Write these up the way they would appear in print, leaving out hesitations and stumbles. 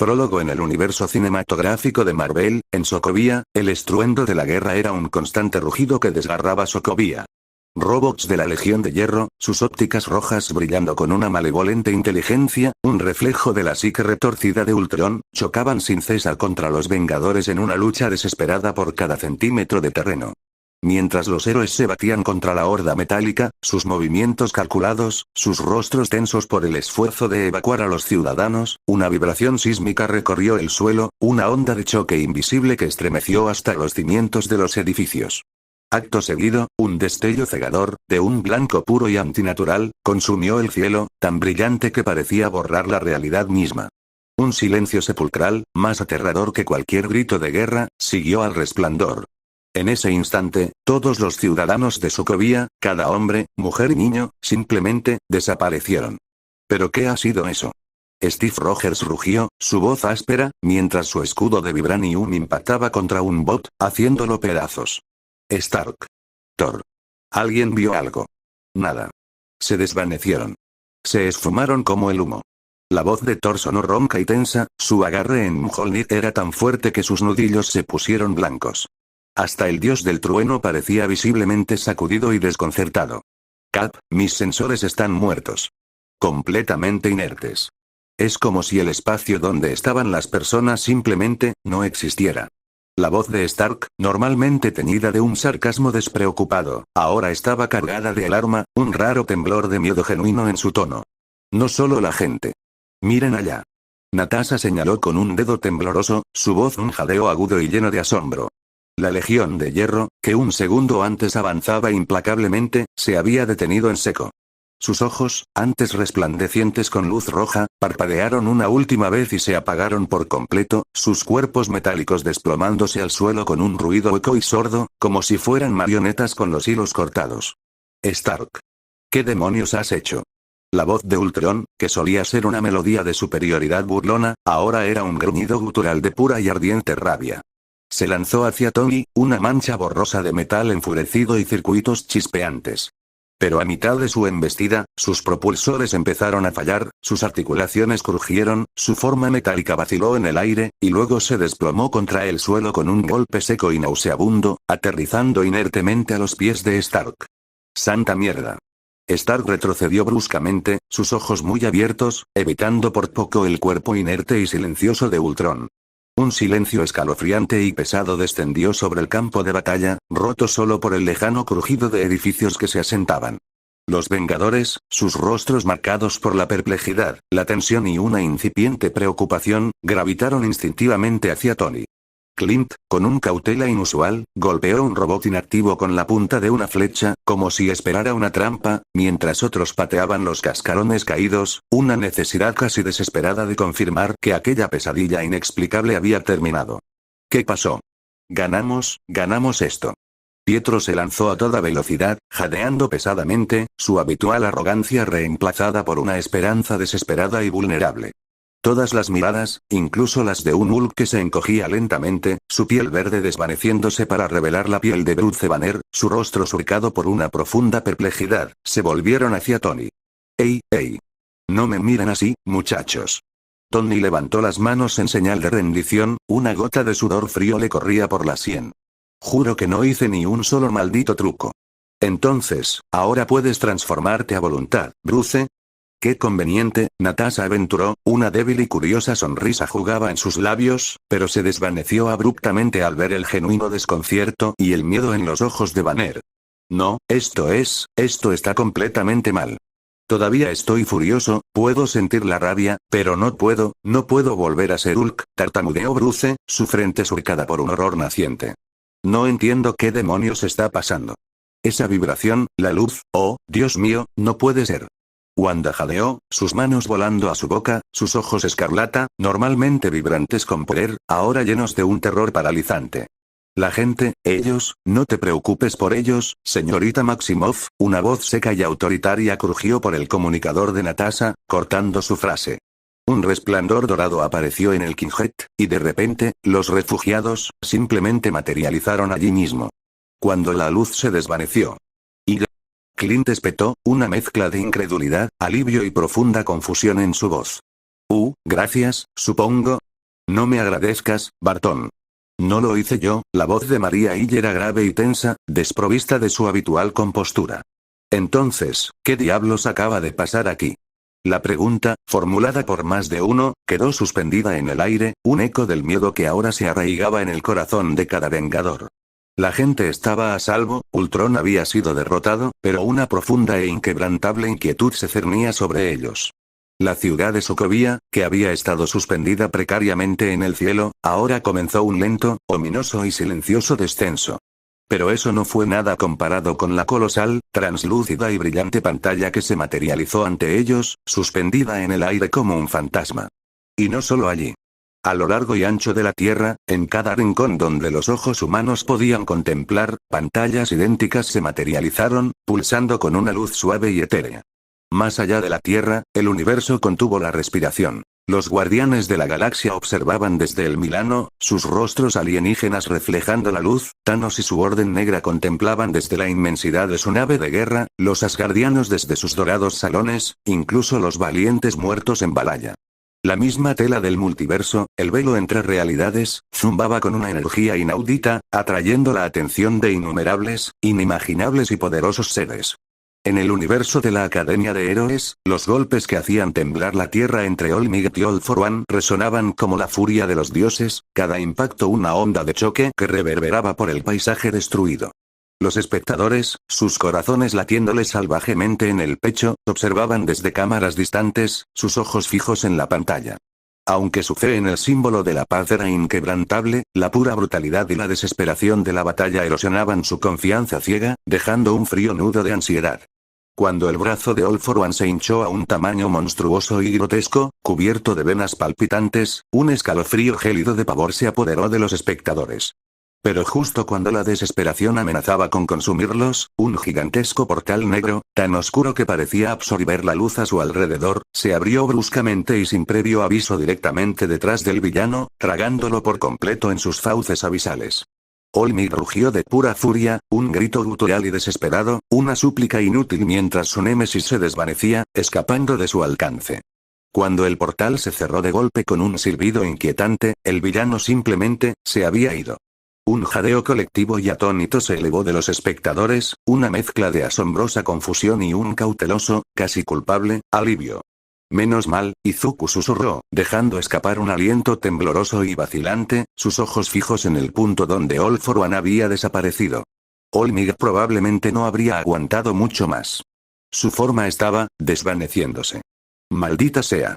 Prólogo. En el universo cinematográfico de Marvel, en Sokovia, el estruendo de la guerra era un constante rugido que desgarraba Sokovia. Robots de la Legión de Hierro, sus ópticas rojas brillando con una malevolente inteligencia, un reflejo de la psique retorcida de Ultron, chocaban sin cesar contra los Vengadores en una lucha desesperada por cada centímetro de terreno. Mientras los héroes se batían contra la horda metálica, sus movimientos calculados, sus rostros tensos por el esfuerzo de evacuar a los ciudadanos, una vibración sísmica recorrió el suelo, una onda de choque invisible que estremeció hasta los cimientos de los edificios. Acto seguido, un destello cegador, de un blanco puro y antinatural, consumió el cielo, tan brillante que parecía borrar la realidad misma. Un silencio sepulcral, más aterrador que cualquier grito de guerra, siguió al resplandor. En ese instante, todos los ciudadanos de Sokovia, cada hombre, mujer y niño, simplemente, desaparecieron. ¿Pero qué ha sido eso? Steve Rogers rugió, su voz áspera, mientras su escudo de vibranium impactaba contra un bot, haciéndolo pedazos. Stark. Thor. ¿Alguien vio algo? Nada. Se desvanecieron. Se esfumaron como el humo. La voz de Thor sonó ronca y tensa, su agarre en Mjolnir era tan fuerte que sus nudillos se pusieron blancos. Hasta el dios del trueno parecía visiblemente sacudido y desconcertado. Cap, mis sensores están muertos. Completamente inertes. Es como si el espacio donde estaban las personas simplemente, no existiera. La voz de Stark, normalmente teñida de un sarcasmo despreocupado, ahora estaba cargada de alarma, un raro temblor de miedo genuino en su tono. No solo la gente. Miren allá. Natasha señaló con un dedo tembloroso, su voz un jadeo agudo y lleno de asombro. La Legión de Hierro, que un segundo antes avanzaba implacablemente, se había detenido en seco. Sus ojos, antes resplandecientes con luz roja, parpadearon una última vez y se apagaron por completo, sus cuerpos metálicos desplomándose al suelo con un ruido hueco y sordo, como si fueran marionetas con los hilos cortados. Stark. ¿Qué demonios has hecho? La voz de Ultron, que solía ser una melodía de superioridad burlona, ahora era un gruñido gutural de pura y ardiente rabia. Se lanzó hacia Tony, una mancha borrosa de metal enfurecido y circuitos chispeantes. Pero a mitad de su embestida, sus propulsores empezaron a fallar, sus articulaciones crujieron, su forma metálica vaciló en el aire, y luego se desplomó contra el suelo con un golpe seco y nauseabundo, aterrizando inertemente a los pies de Stark. ¡Santa mierda! Stark retrocedió bruscamente, sus ojos muy abiertos, evitando por poco el cuerpo inerte y silencioso de Ultron. Un silencio escalofriante y pesado descendió sobre el campo de batalla, roto solo por el lejano crujido de edificios que se asentaban. Los Vengadores, sus rostros marcados por la perplejidad, la tensión y una incipiente preocupación, gravitaron instintivamente hacia Tony. Clint, con un cautela inusual, golpeó un robot inactivo con la punta de una flecha, como si esperara una trampa, mientras otros pateaban los cascarones caídos, una necesidad casi desesperada de confirmar que aquella pesadilla inexplicable había terminado. ¿Qué pasó? Ganamos esto. Pietro se lanzó a toda velocidad, jadeando pesadamente, su habitual arrogancia reemplazada por una esperanza desesperada y vulnerable. Todas las miradas, incluso las de un Hulk que se encogía lentamente, su piel verde desvaneciéndose para revelar la piel de Bruce Banner, su rostro surcado por una profunda perplejidad, se volvieron hacia Tony. ¡Ey! No me miren así, muchachos. Tony levantó las manos en señal de rendición, una gota de sudor frío le corría por la sien. Juro que no hice ni un solo maldito truco. Entonces, ahora puedes transformarte a voluntad, Bruce. Qué conveniente, Natasha aventuró, una débil y curiosa sonrisa jugaba en sus labios, pero se desvaneció abruptamente al ver el genuino desconcierto y el miedo en los ojos de Banner. No, esto está completamente mal. Todavía estoy furioso, puedo sentir la rabia, pero no puedo volver a ser Hulk, tartamudeó Bruce, su frente surcada por un horror naciente. No entiendo qué demonios está pasando. Esa vibración, la luz, oh, Dios mío, no puede ser. Wanda jadeó, sus manos volando a su boca, sus ojos escarlata, normalmente vibrantes con poder, ahora llenos de un terror paralizante. La gente, ellos, no te preocupes por ellos, señorita Maximoff, una voz seca y autoritaria crujió por el comunicador de Natasha, cortando su frase. Un resplandor dorado apareció en el Kingjet, y de repente, los refugiados, simplemente materializaron allí mismo. Cuando la luz se desvaneció. Clint espetó, una mezcla de incredulidad, alivio y profunda confusión en su voz. Gracias, supongo. No me agradezcas, Bartón. No lo hice yo. La voz de María Hill era grave y tensa, desprovista de su habitual compostura. Entonces, ¿qué diablos acaba de pasar aquí? La pregunta, formulada por más de uno, quedó suspendida en el aire, un eco del miedo que ahora se arraigaba en el corazón de cada vengador. La gente estaba a salvo, Ultron había sido derrotado, pero una profunda e inquebrantable inquietud se cernía sobre ellos. La ciudad de Sokovia, que había estado suspendida precariamente en el cielo, ahora comenzó un lento, ominoso y silencioso descenso. Pero eso no fue nada comparado con la colosal, translúcida y brillante pantalla que se materializó ante ellos, suspendida en el aire como un fantasma. Y no solo allí. A lo largo y ancho de la Tierra, en cada rincón donde los ojos humanos podían contemplar, pantallas idénticas se materializaron, pulsando con una luz suave y etérea. Más allá de la Tierra, el universo contuvo la respiración. Los guardianes de la galaxia observaban desde el Milano, sus rostros alienígenas reflejando la luz, Thanos y su orden negra contemplaban desde la inmensidad de su nave de guerra, los asgardianos desde sus dorados salones, incluso los valientes muertos en Valhalla. La misma tela del multiverso, el velo entre realidades, zumbaba con una energía inaudita, atrayendo la atención de innumerables, inimaginables y poderosos seres. En el universo de la Academia de Héroes, los golpes que hacían temblar la tierra entre All Might y All for One resonaban como la furia de los dioses, cada impacto una onda de choque que reverberaba por el paisaje destruido. Los espectadores, sus corazones latiéndoles salvajemente en el pecho, observaban desde cámaras distantes, sus ojos fijos en la pantalla. Aunque su fe en el símbolo de la paz era inquebrantable, la pura brutalidad y la desesperación de la batalla erosionaban su confianza ciega, dejando un frío nudo de ansiedad. Cuando el brazo de All for One se hinchó a un tamaño monstruoso y grotesco, cubierto de venas palpitantes, un escalofrío gélido de pavor se apoderó de los espectadores. Pero justo cuando la desesperación amenazaba con consumirlos, un gigantesco portal negro, tan oscuro que parecía absorber la luz a su alrededor, se abrió bruscamente y sin previo aviso directamente detrás del villano, tragándolo por completo en sus fauces abisales. All Might rugió de pura furia, un grito gutural y desesperado, una súplica inútil mientras su némesis se desvanecía, escapando de su alcance. Cuando el portal se cerró de golpe con un silbido inquietante, el villano simplemente, se había ido. Un jadeo colectivo y atónito se elevó de los espectadores, una mezcla de asombrosa confusión y un cauteloso, casi culpable, alivio. Menos mal, Izuku susurró, dejando escapar un aliento tembloroso y vacilante, sus ojos fijos en el punto donde All for One había desaparecido. All Might probablemente no habría aguantado mucho más. Su forma estaba, desvaneciéndose. Maldita sea.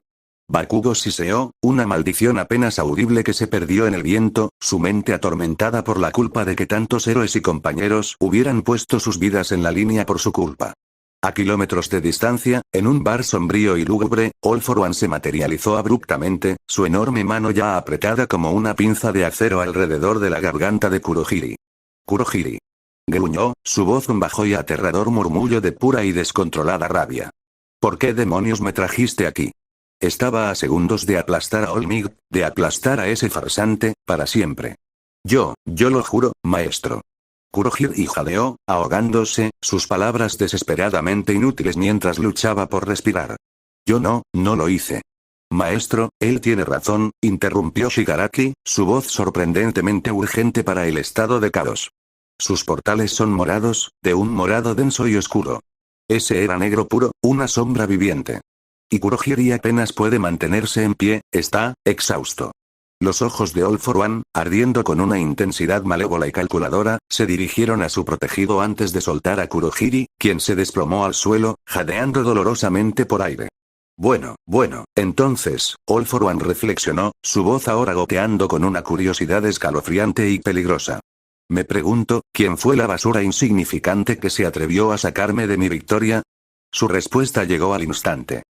Bakugo siseó, una maldición apenas audible que se perdió en el viento, su mente atormentada por la culpa de que tantos héroes y compañeros hubieran puesto sus vidas en la línea por su culpa. A kilómetros de distancia, en un bar sombrío y lúgubre, All for One se materializó abruptamente, su enorme mano ya apretada como una pinza de acero alrededor de la garganta de Kurohiri. Kurohiri. Gruñó, su voz un bajo y aterrador murmullo de pura y descontrolada rabia. ¿Por qué demonios me trajiste aquí? Estaba a segundos de aplastar a All Might, de aplastar a ese farsante, para siempre. Yo lo juro, maestro. Kurohiri jadeó, ahogándose, sus palabras desesperadamente inútiles mientras luchaba por respirar. Yo no lo hice. Maestro, él tiene razón, interrumpió Shigaraki, su voz sorprendentemente urgente para el estado de caos. Sus portales son morados, de un morado denso y oscuro. Ese era negro puro, una sombra viviente. Y Kurohiri apenas puede mantenerse en pie, está, exhausto. Los ojos de All for One, ardiendo con una intensidad malévola y calculadora, se dirigieron a su protegido antes de soltar a Kurohiri, quien se desplomó al suelo, jadeando dolorosamente por aire. Bueno, entonces, All for One reflexionó, su voz ahora goteando con una curiosidad escalofriante y peligrosa. Me pregunto, ¿quién fue la basura insignificante que se atrevió a sacarme de mi victoria? Su respuesta llegó al instante.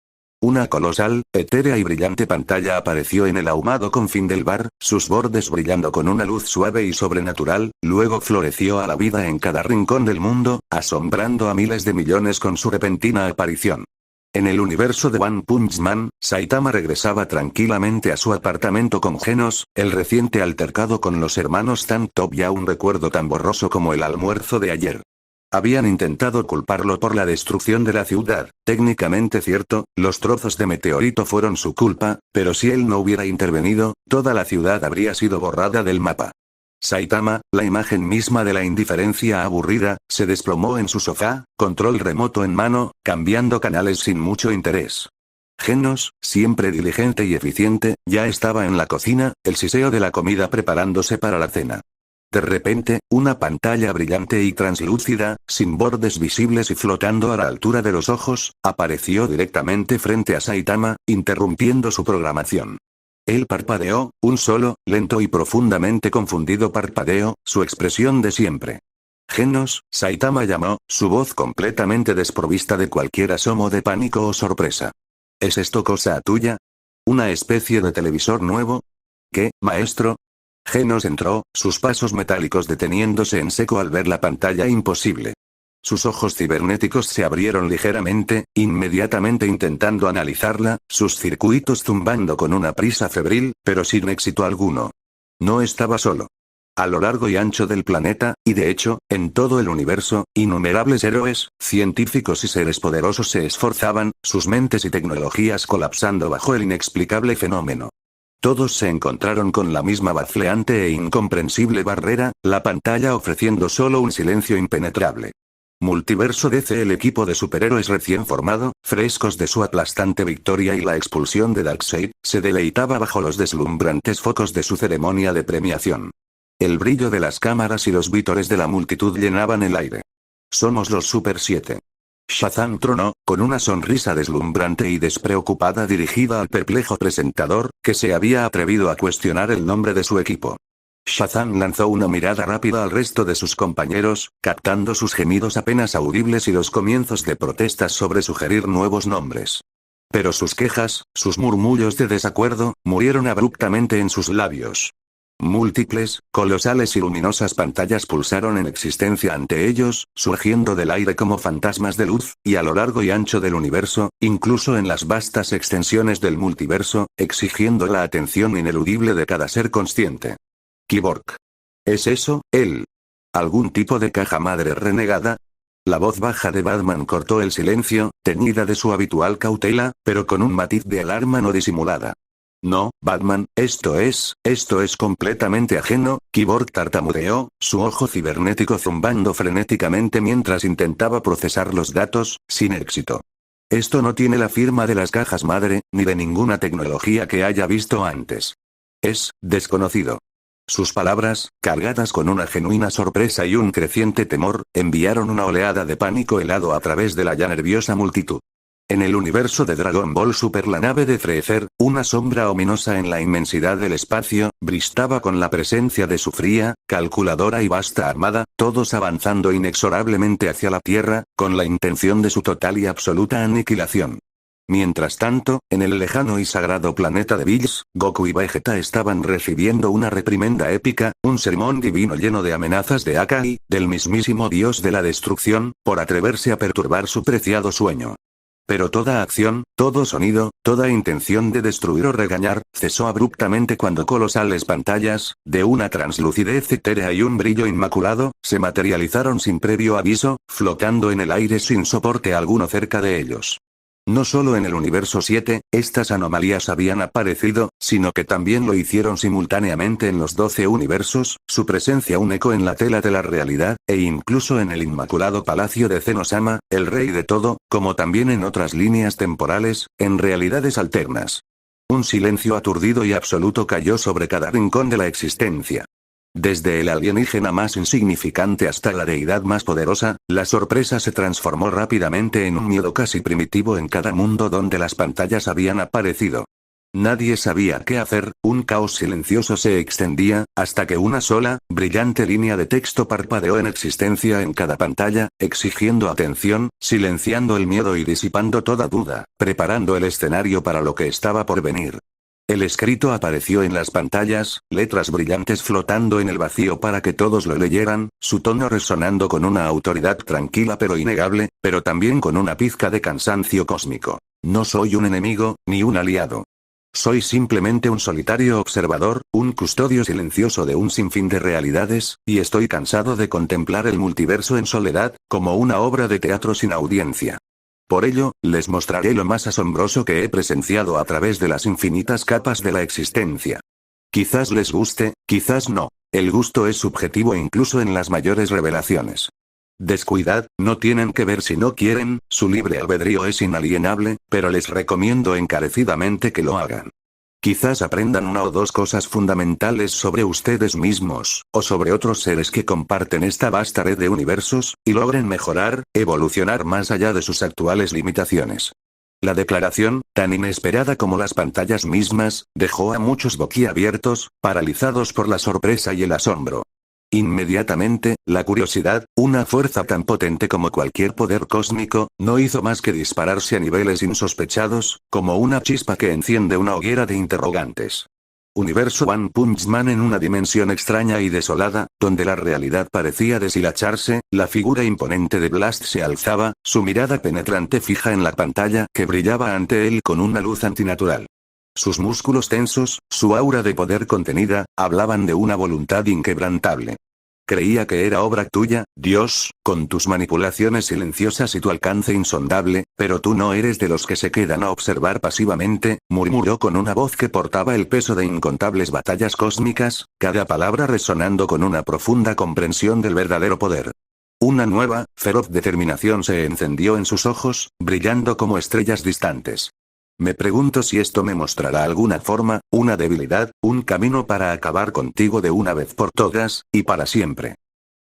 Una colosal, etérea y brillante pantalla apareció en el ahumado confín del bar, sus bordes brillando con una luz suave y sobrenatural, luego floreció a la vida en cada rincón del mundo, asombrando a miles de millones con su repentina aparición. En el universo de One Punch Man, Saitama regresaba tranquilamente a su apartamento con Genos, el reciente altercado con los hermanos Tank Top ya un recuerdo tan borroso como el almuerzo de ayer. Habían intentado culparlo por la destrucción de la ciudad, técnicamente cierto, los trozos de meteorito fueron su culpa, pero si él no hubiera intervenido, toda la ciudad habría sido borrada del mapa. Saitama, la imagen misma de la indiferencia aburrida, se desplomó en su sofá, control remoto en mano, cambiando canales sin mucho interés. Genos, siempre diligente y eficiente, ya estaba en la cocina, el siseo de la comida preparándose para la cena. De repente, una pantalla brillante y translúcida, sin bordes visibles y flotando a la altura de los ojos, apareció directamente frente a Saitama, interrumpiendo su programación. Él parpadeó, un solo, lento y profundamente confundido parpadeo, su expresión de siempre. Genos, Saitama llamó, su voz completamente desprovista de cualquier asomo de pánico o sorpresa. ¿Es esto cosa tuya? ¿Una especie de televisor nuevo? ¿Qué, maestro? Genos entró, sus pasos metálicos deteniéndose en seco al ver la pantalla imposible. Sus ojos cibernéticos se abrieron ligeramente, inmediatamente intentando analizarla, sus circuitos zumbando con una prisa febril, pero sin éxito alguno. No estaba solo. A lo largo y ancho del planeta, y de hecho, en todo el universo, innumerables héroes, científicos y seres poderosos se esforzaban, sus mentes y tecnologías colapsando bajo el inexplicable fenómeno. Todos se encontraron con la misma vacilante e incomprensible barrera, la pantalla ofreciendo solo un silencio impenetrable. Multiverso DC, el equipo de superhéroes recién formado, frescos de su aplastante victoria y la expulsión de Darkseid, se deleitaba bajo los deslumbrantes focos de su ceremonia de premiación. El brillo de las cámaras y los vítores de la multitud llenaban el aire. Somos los Super 7. Shazam tronó, con una sonrisa deslumbrante y despreocupada dirigida al perplejo presentador, que se había atrevido a cuestionar el nombre de su equipo. Shazam lanzó una mirada rápida al resto de sus compañeros, captando sus gemidos apenas audibles y los comienzos de protestas sobre sugerir nuevos nombres. Pero sus quejas, sus murmullos de desacuerdo, murieron abruptamente en sus labios. Múltiples, colosales y luminosas pantallas pulsaron en existencia ante ellos, surgiendo del aire como fantasmas de luz, y a lo largo y ancho del universo, incluso en las vastas extensiones del multiverso, exigiendo la atención ineludible de cada ser consciente. Cyborg. ¿Es eso, él? ¿Algún tipo de caja madre renegada? La voz baja de Batman cortó el silencio, teñida de su habitual cautela, pero con un matiz de alarma no disimulada. No, Batman, esto es completamente ajeno. Cyborg tartamudeó, su ojo cibernético zumbando frenéticamente mientras intentaba procesar los datos, sin éxito. Esto no tiene la firma de las cajas madre, ni de ninguna tecnología que haya visto antes. Es desconocido. Sus palabras, cargadas con una genuina sorpresa y un creciente temor, enviaron una oleada de pánico helado a través de la ya nerviosa multitud. En el universo de Dragon Ball Super, la nave de Freezer, una sombra ominosa en la inmensidad del espacio, brillaba con la presencia de su fría, calculadora y vasta armada, todos avanzando inexorablemente hacia la Tierra, con la intención de su total y absoluta aniquilación. Mientras tanto, en el lejano y sagrado planeta de Bills, Goku y Vegeta estaban recibiendo una reprimenda épica, un sermón divino lleno de amenazas de Akai, del mismísimo dios de la destrucción, por atreverse a perturbar su preciado sueño. Pero toda acción, todo sonido, toda intención de destruir o regañar, cesó abruptamente cuando colosales pantallas, de una translucidez etérea y un brillo inmaculado, se materializaron sin previo aviso, flotando en el aire sin soporte alguno cerca de ellos. No solo en el universo 7, estas anomalías habían aparecido, sino que también lo hicieron simultáneamente en los 12 universos, su presencia un eco en la tela de la realidad, e incluso en el inmaculado palacio de Zenosama, el rey de todo, como también en otras líneas temporales, en realidades alternas. Un silencio aturdido y absoluto cayó sobre cada rincón de la existencia. Desde el alienígena más insignificante hasta la deidad más poderosa, la sorpresa se transformó rápidamente en un miedo casi primitivo en cada mundo donde las pantallas habían aparecido. Nadie sabía qué hacer, un caos silencioso se extendía, hasta que una sola, brillante línea de texto parpadeó en existencia en cada pantalla, exigiendo atención, silenciando el miedo y disipando toda duda, preparando el escenario para lo que estaba por venir. El escrito apareció en las pantallas, letras brillantes flotando en el vacío para que todos lo leyeran, su tono resonando con una autoridad tranquila pero innegable, pero también con una pizca de cansancio cósmico. No soy un enemigo, ni un aliado. Soy simplemente un solitario observador, un custodio silencioso de un sinfín de realidades, y estoy cansado de contemplar el multiverso en soledad, como una obra de teatro sin audiencia. Por ello, les mostraré lo más asombroso que he presenciado a través de las infinitas capas de la existencia. Quizás les guste, quizás no. El gusto es subjetivo incluso en las mayores revelaciones. Descuidad, no tienen que ver si no quieren, su libre albedrío es inalienable, pero les recomiendo encarecidamente que lo hagan. Quizás aprendan una o dos cosas fundamentales sobre ustedes mismos, o sobre otros seres que comparten esta vasta red de universos, y logren mejorar, evolucionar más allá de sus actuales limitaciones. La declaración, tan inesperada como las pantallas mismas, dejó a muchos boquiabiertos, paralizados por la sorpresa y el asombro. Inmediatamente, la curiosidad, una fuerza tan potente como cualquier poder cósmico, no hizo más que dispararse a niveles insospechados, como una chispa que enciende una hoguera de interrogantes. Universo One Punch Man en una dimensión extraña y desolada, donde la realidad parecía deshilacharse, la figura imponente de Blast se alzaba, su mirada penetrante fija en la pantalla que brillaba ante él con una luz antinatural. Sus músculos tensos, su aura de poder contenida, hablaban de una voluntad inquebrantable. Creía que era obra tuya, Dios, con tus manipulaciones silenciosas y tu alcance insondable, pero tú no eres de los que se quedan a observar pasivamente, murmuró con una voz que portaba el peso de incontables batallas cósmicas, cada palabra resonando con una profunda comprensión del verdadero poder. Una nueva, feroz determinación se encendió en sus ojos, brillando como estrellas distantes. Me pregunto si esto me mostrará alguna forma, una debilidad, un camino para acabar contigo de una vez por todas, y para siempre.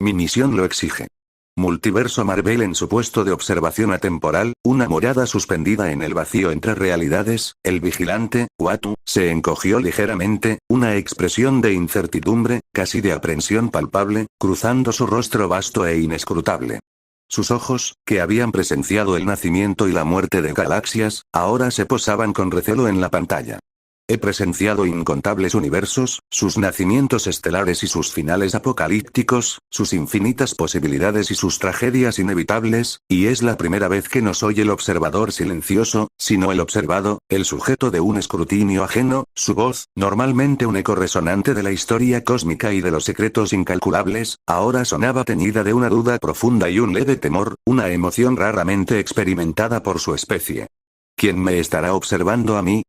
Mi misión lo exige. Multiverso Marvel en su puesto de observación atemporal, una morada suspendida en el vacío entre realidades, el vigilante, Uatu, se encogió ligeramente, una expresión de incertidumbre, casi de aprensión palpable, cruzando su rostro vasto e inescrutable. Sus ojos, que habían presenciado el nacimiento y la muerte de galaxias, ahora se posaban con recelo en la pantalla. He presenciado incontables universos, sus nacimientos estelares y sus finales apocalípticos, sus infinitas posibilidades y sus tragedias inevitables, y es la primera vez que no soy el observador silencioso, sino el observado, el sujeto de un escrutinio ajeno, su voz, normalmente un eco resonante de la historia cósmica y de los secretos incalculables, ahora sonaba teñida de una duda profunda y un leve temor, una emoción raramente experimentada por su especie. ¿Quién me estará observando a mí?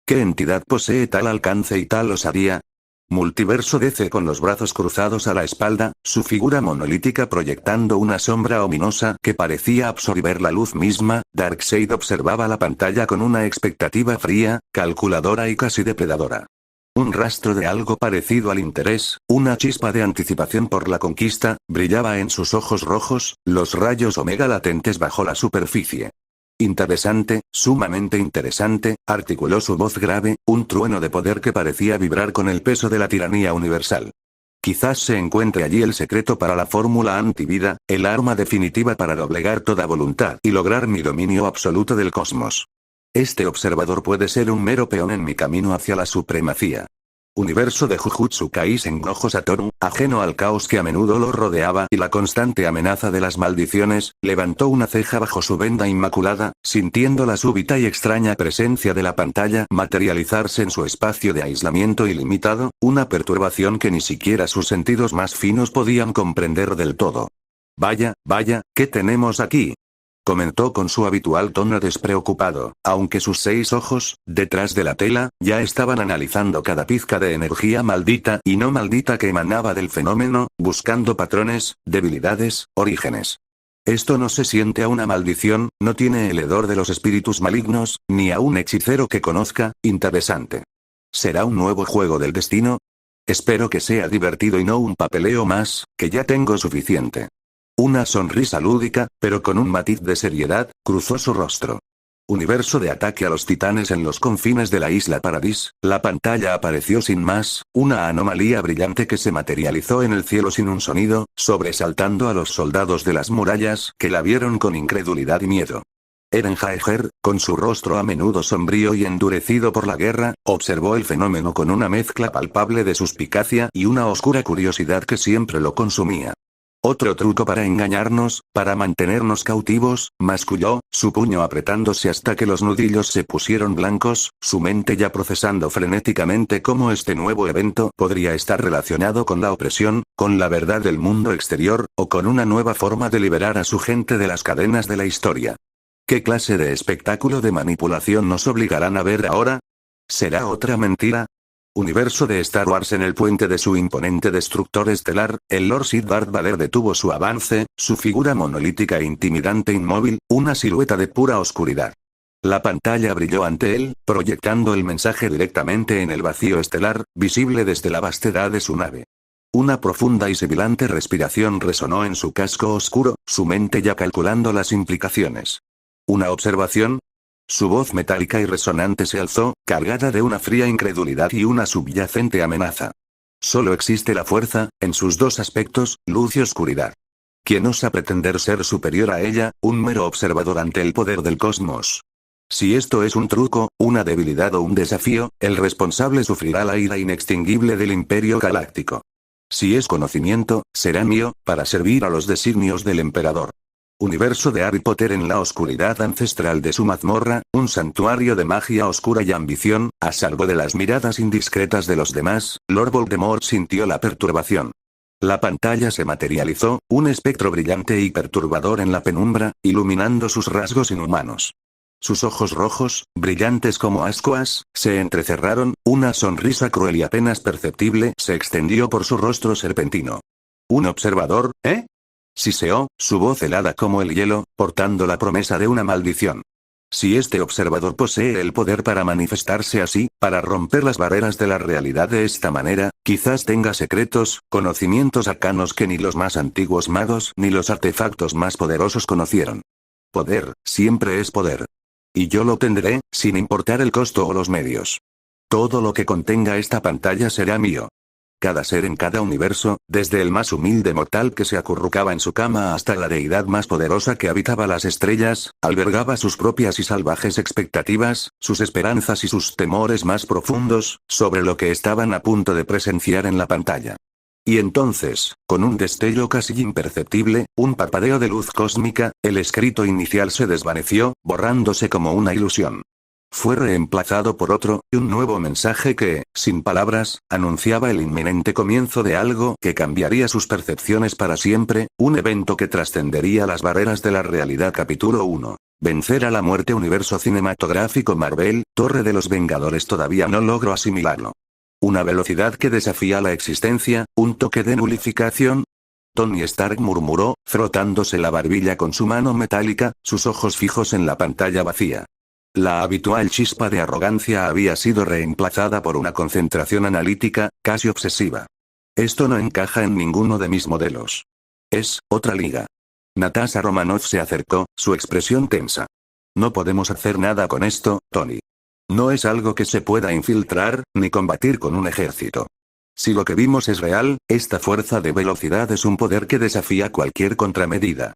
¿Qué entidad posee tal alcance y tal osadía? Multiverso DC con los brazos cruzados a la espalda, su figura monolítica proyectando una sombra ominosa que parecía absorber la luz misma, Darkseid observaba la pantalla con una expectativa fría, calculadora y casi depredadora. Un rastro de algo parecido al interés, una chispa de anticipación por la conquista, brillaba en sus ojos rojos, los rayos omega latentes bajo la superficie. Interesante, sumamente interesante, articuló su voz grave, un trueno de poder que parecía vibrar con el peso de la tiranía universal. Quizás se encuentre allí el secreto para la fórmula antivida, el arma definitiva para doblegar toda voluntad y lograr mi dominio absoluto del cosmos. Este observador puede ser un mero peón en mi camino hacia la supremacía. Universo de Jujutsu Kaisen Gojo Satoru, ajeno al caos que a menudo lo rodeaba y la constante amenaza de las maldiciones, levantó una ceja bajo su venda inmaculada, sintiendo la súbita y extraña presencia de la pantalla materializarse en su espacio de aislamiento ilimitado, una perturbación que ni siquiera sus sentidos más finos podían comprender del todo. Vaya, ¿qué tenemos aquí?, comentó con su habitual tono despreocupado, aunque sus 6 ojos, detrás de la tela, ya estaban analizando cada pizca de energía maldita y no maldita que emanaba del fenómeno, buscando patrones, debilidades, orígenes. Esto no se siente a una maldición, no tiene el hedor de los espíritus malignos, ni a un hechicero que conozca. Interesante. ¿Será un nuevo juego del destino? Espero que sea divertido y no un papeleo más, que ya tengo suficiente. Una sonrisa lúdica, pero con un matiz de seriedad, cruzó su rostro. Universo de ataque a los titanes en los confines de la isla Paradis, la pantalla apareció sin más, una anomalía brillante que se materializó en el cielo sin un sonido, sobresaltando a los soldados de las murallas, que la vieron con incredulidad y miedo. Eren Jaeger, con su rostro a menudo sombrío y endurecido por la guerra, observó el fenómeno con una mezcla palpable de suspicacia y una oscura curiosidad que siempre lo consumía. Otro truco para engañarnos, para mantenernos cautivos, masculló, su puño apretándose hasta que los nudillos se pusieron blancos, su mente ya procesando frenéticamente cómo este nuevo evento podría estar relacionado con la opresión, con la verdad del mundo exterior, o con una nueva forma de liberar a su gente de las cadenas de la historia. ¿Qué clase de espectáculo de manipulación nos obligarán a ver ahora? ¿Será otra mentira? Universo de Star Wars. En el puente de su imponente destructor estelar, el Lord Sith Darth Vader detuvo su avance, su figura monolítica e intimidante inmóvil, una silueta de pura oscuridad. La pantalla brilló ante él, proyectando el mensaje directamente en el vacío estelar, visible desde la vastedad de su nave. Una profunda y sibilante respiración resonó en su casco oscuro, su mente ya calculando las implicaciones. ¿Una observación? Su voz metálica y resonante se alzó, cargada de una fría incredulidad y una subyacente amenaza. Solo existe la fuerza, en sus dos aspectos, luz y oscuridad. ¿Quién osa pretender ser superior a ella, un mero observador ante el poder del cosmos? Si esto es un truco, una debilidad o un desafío, el responsable sufrirá la ira inextinguible del Imperio Galáctico. Si es conocimiento, será mío, para servir a los designios del emperador. Universo de Harry Potter. En la oscuridad ancestral de su mazmorra, un santuario de magia oscura y ambición, a salvo de las miradas indiscretas de los demás, Lord Voldemort sintió la perturbación. La pantalla se materializó, un espectro brillante y perturbador en la penumbra, iluminando sus rasgos inhumanos. Sus ojos rojos, brillantes como ascuas, se entrecerraron, una sonrisa cruel y apenas perceptible se extendió por su rostro serpentino. ¿Un observador, eh? Siseó, su voz helada como el hielo, portando la promesa de una maldición. Si este observador posee el poder para manifestarse así, para romper las barreras de la realidad de esta manera, quizás tenga secretos, conocimientos arcanos que ni los más antiguos magos ni los artefactos más poderosos conocieron. Poder, siempre es poder. Y yo lo tendré, sin importar el costo o los medios. Todo lo que contenga esta pantalla será mío. Cada ser en cada universo, desde el más humilde mortal que se acurrucaba en su cama hasta la deidad más poderosa que habitaba las estrellas, albergaba sus propias y salvajes expectativas, sus esperanzas y sus temores más profundos, sobre lo que estaban a punto de presenciar en la pantalla. Y entonces, con un destello casi imperceptible, un parpadeo de luz cósmica, el escrito inicial se desvaneció, borrándose como una ilusión. Fue reemplazado por otro, un nuevo mensaje que, sin palabras, anunciaba el inminente comienzo de algo que cambiaría sus percepciones para siempre, un evento que trascendería las barreras de la realidad. Capítulo 1. Vencer a la muerte. Universo cinematográfico Marvel, Torre de los Vengadores. Todavía no logro asimilarlo. Una velocidad que desafía la existencia, un toque de nulificación. Tony Stark murmuró, frotándose la barbilla con su mano metálica, sus ojos fijos en la pantalla vacía. La habitual chispa de arrogancia había sido reemplazada por una concentración analítica, casi obsesiva. Esto no encaja en ninguno de mis modelos. Es otra liga. Natasha Romanoff se acercó, su expresión tensa. No podemos hacer nada con esto, Tony. No es algo que se pueda infiltrar, ni combatir con un ejército. Si lo que vimos es real, esta fuerza de velocidad es un poder que desafía cualquier contramedida.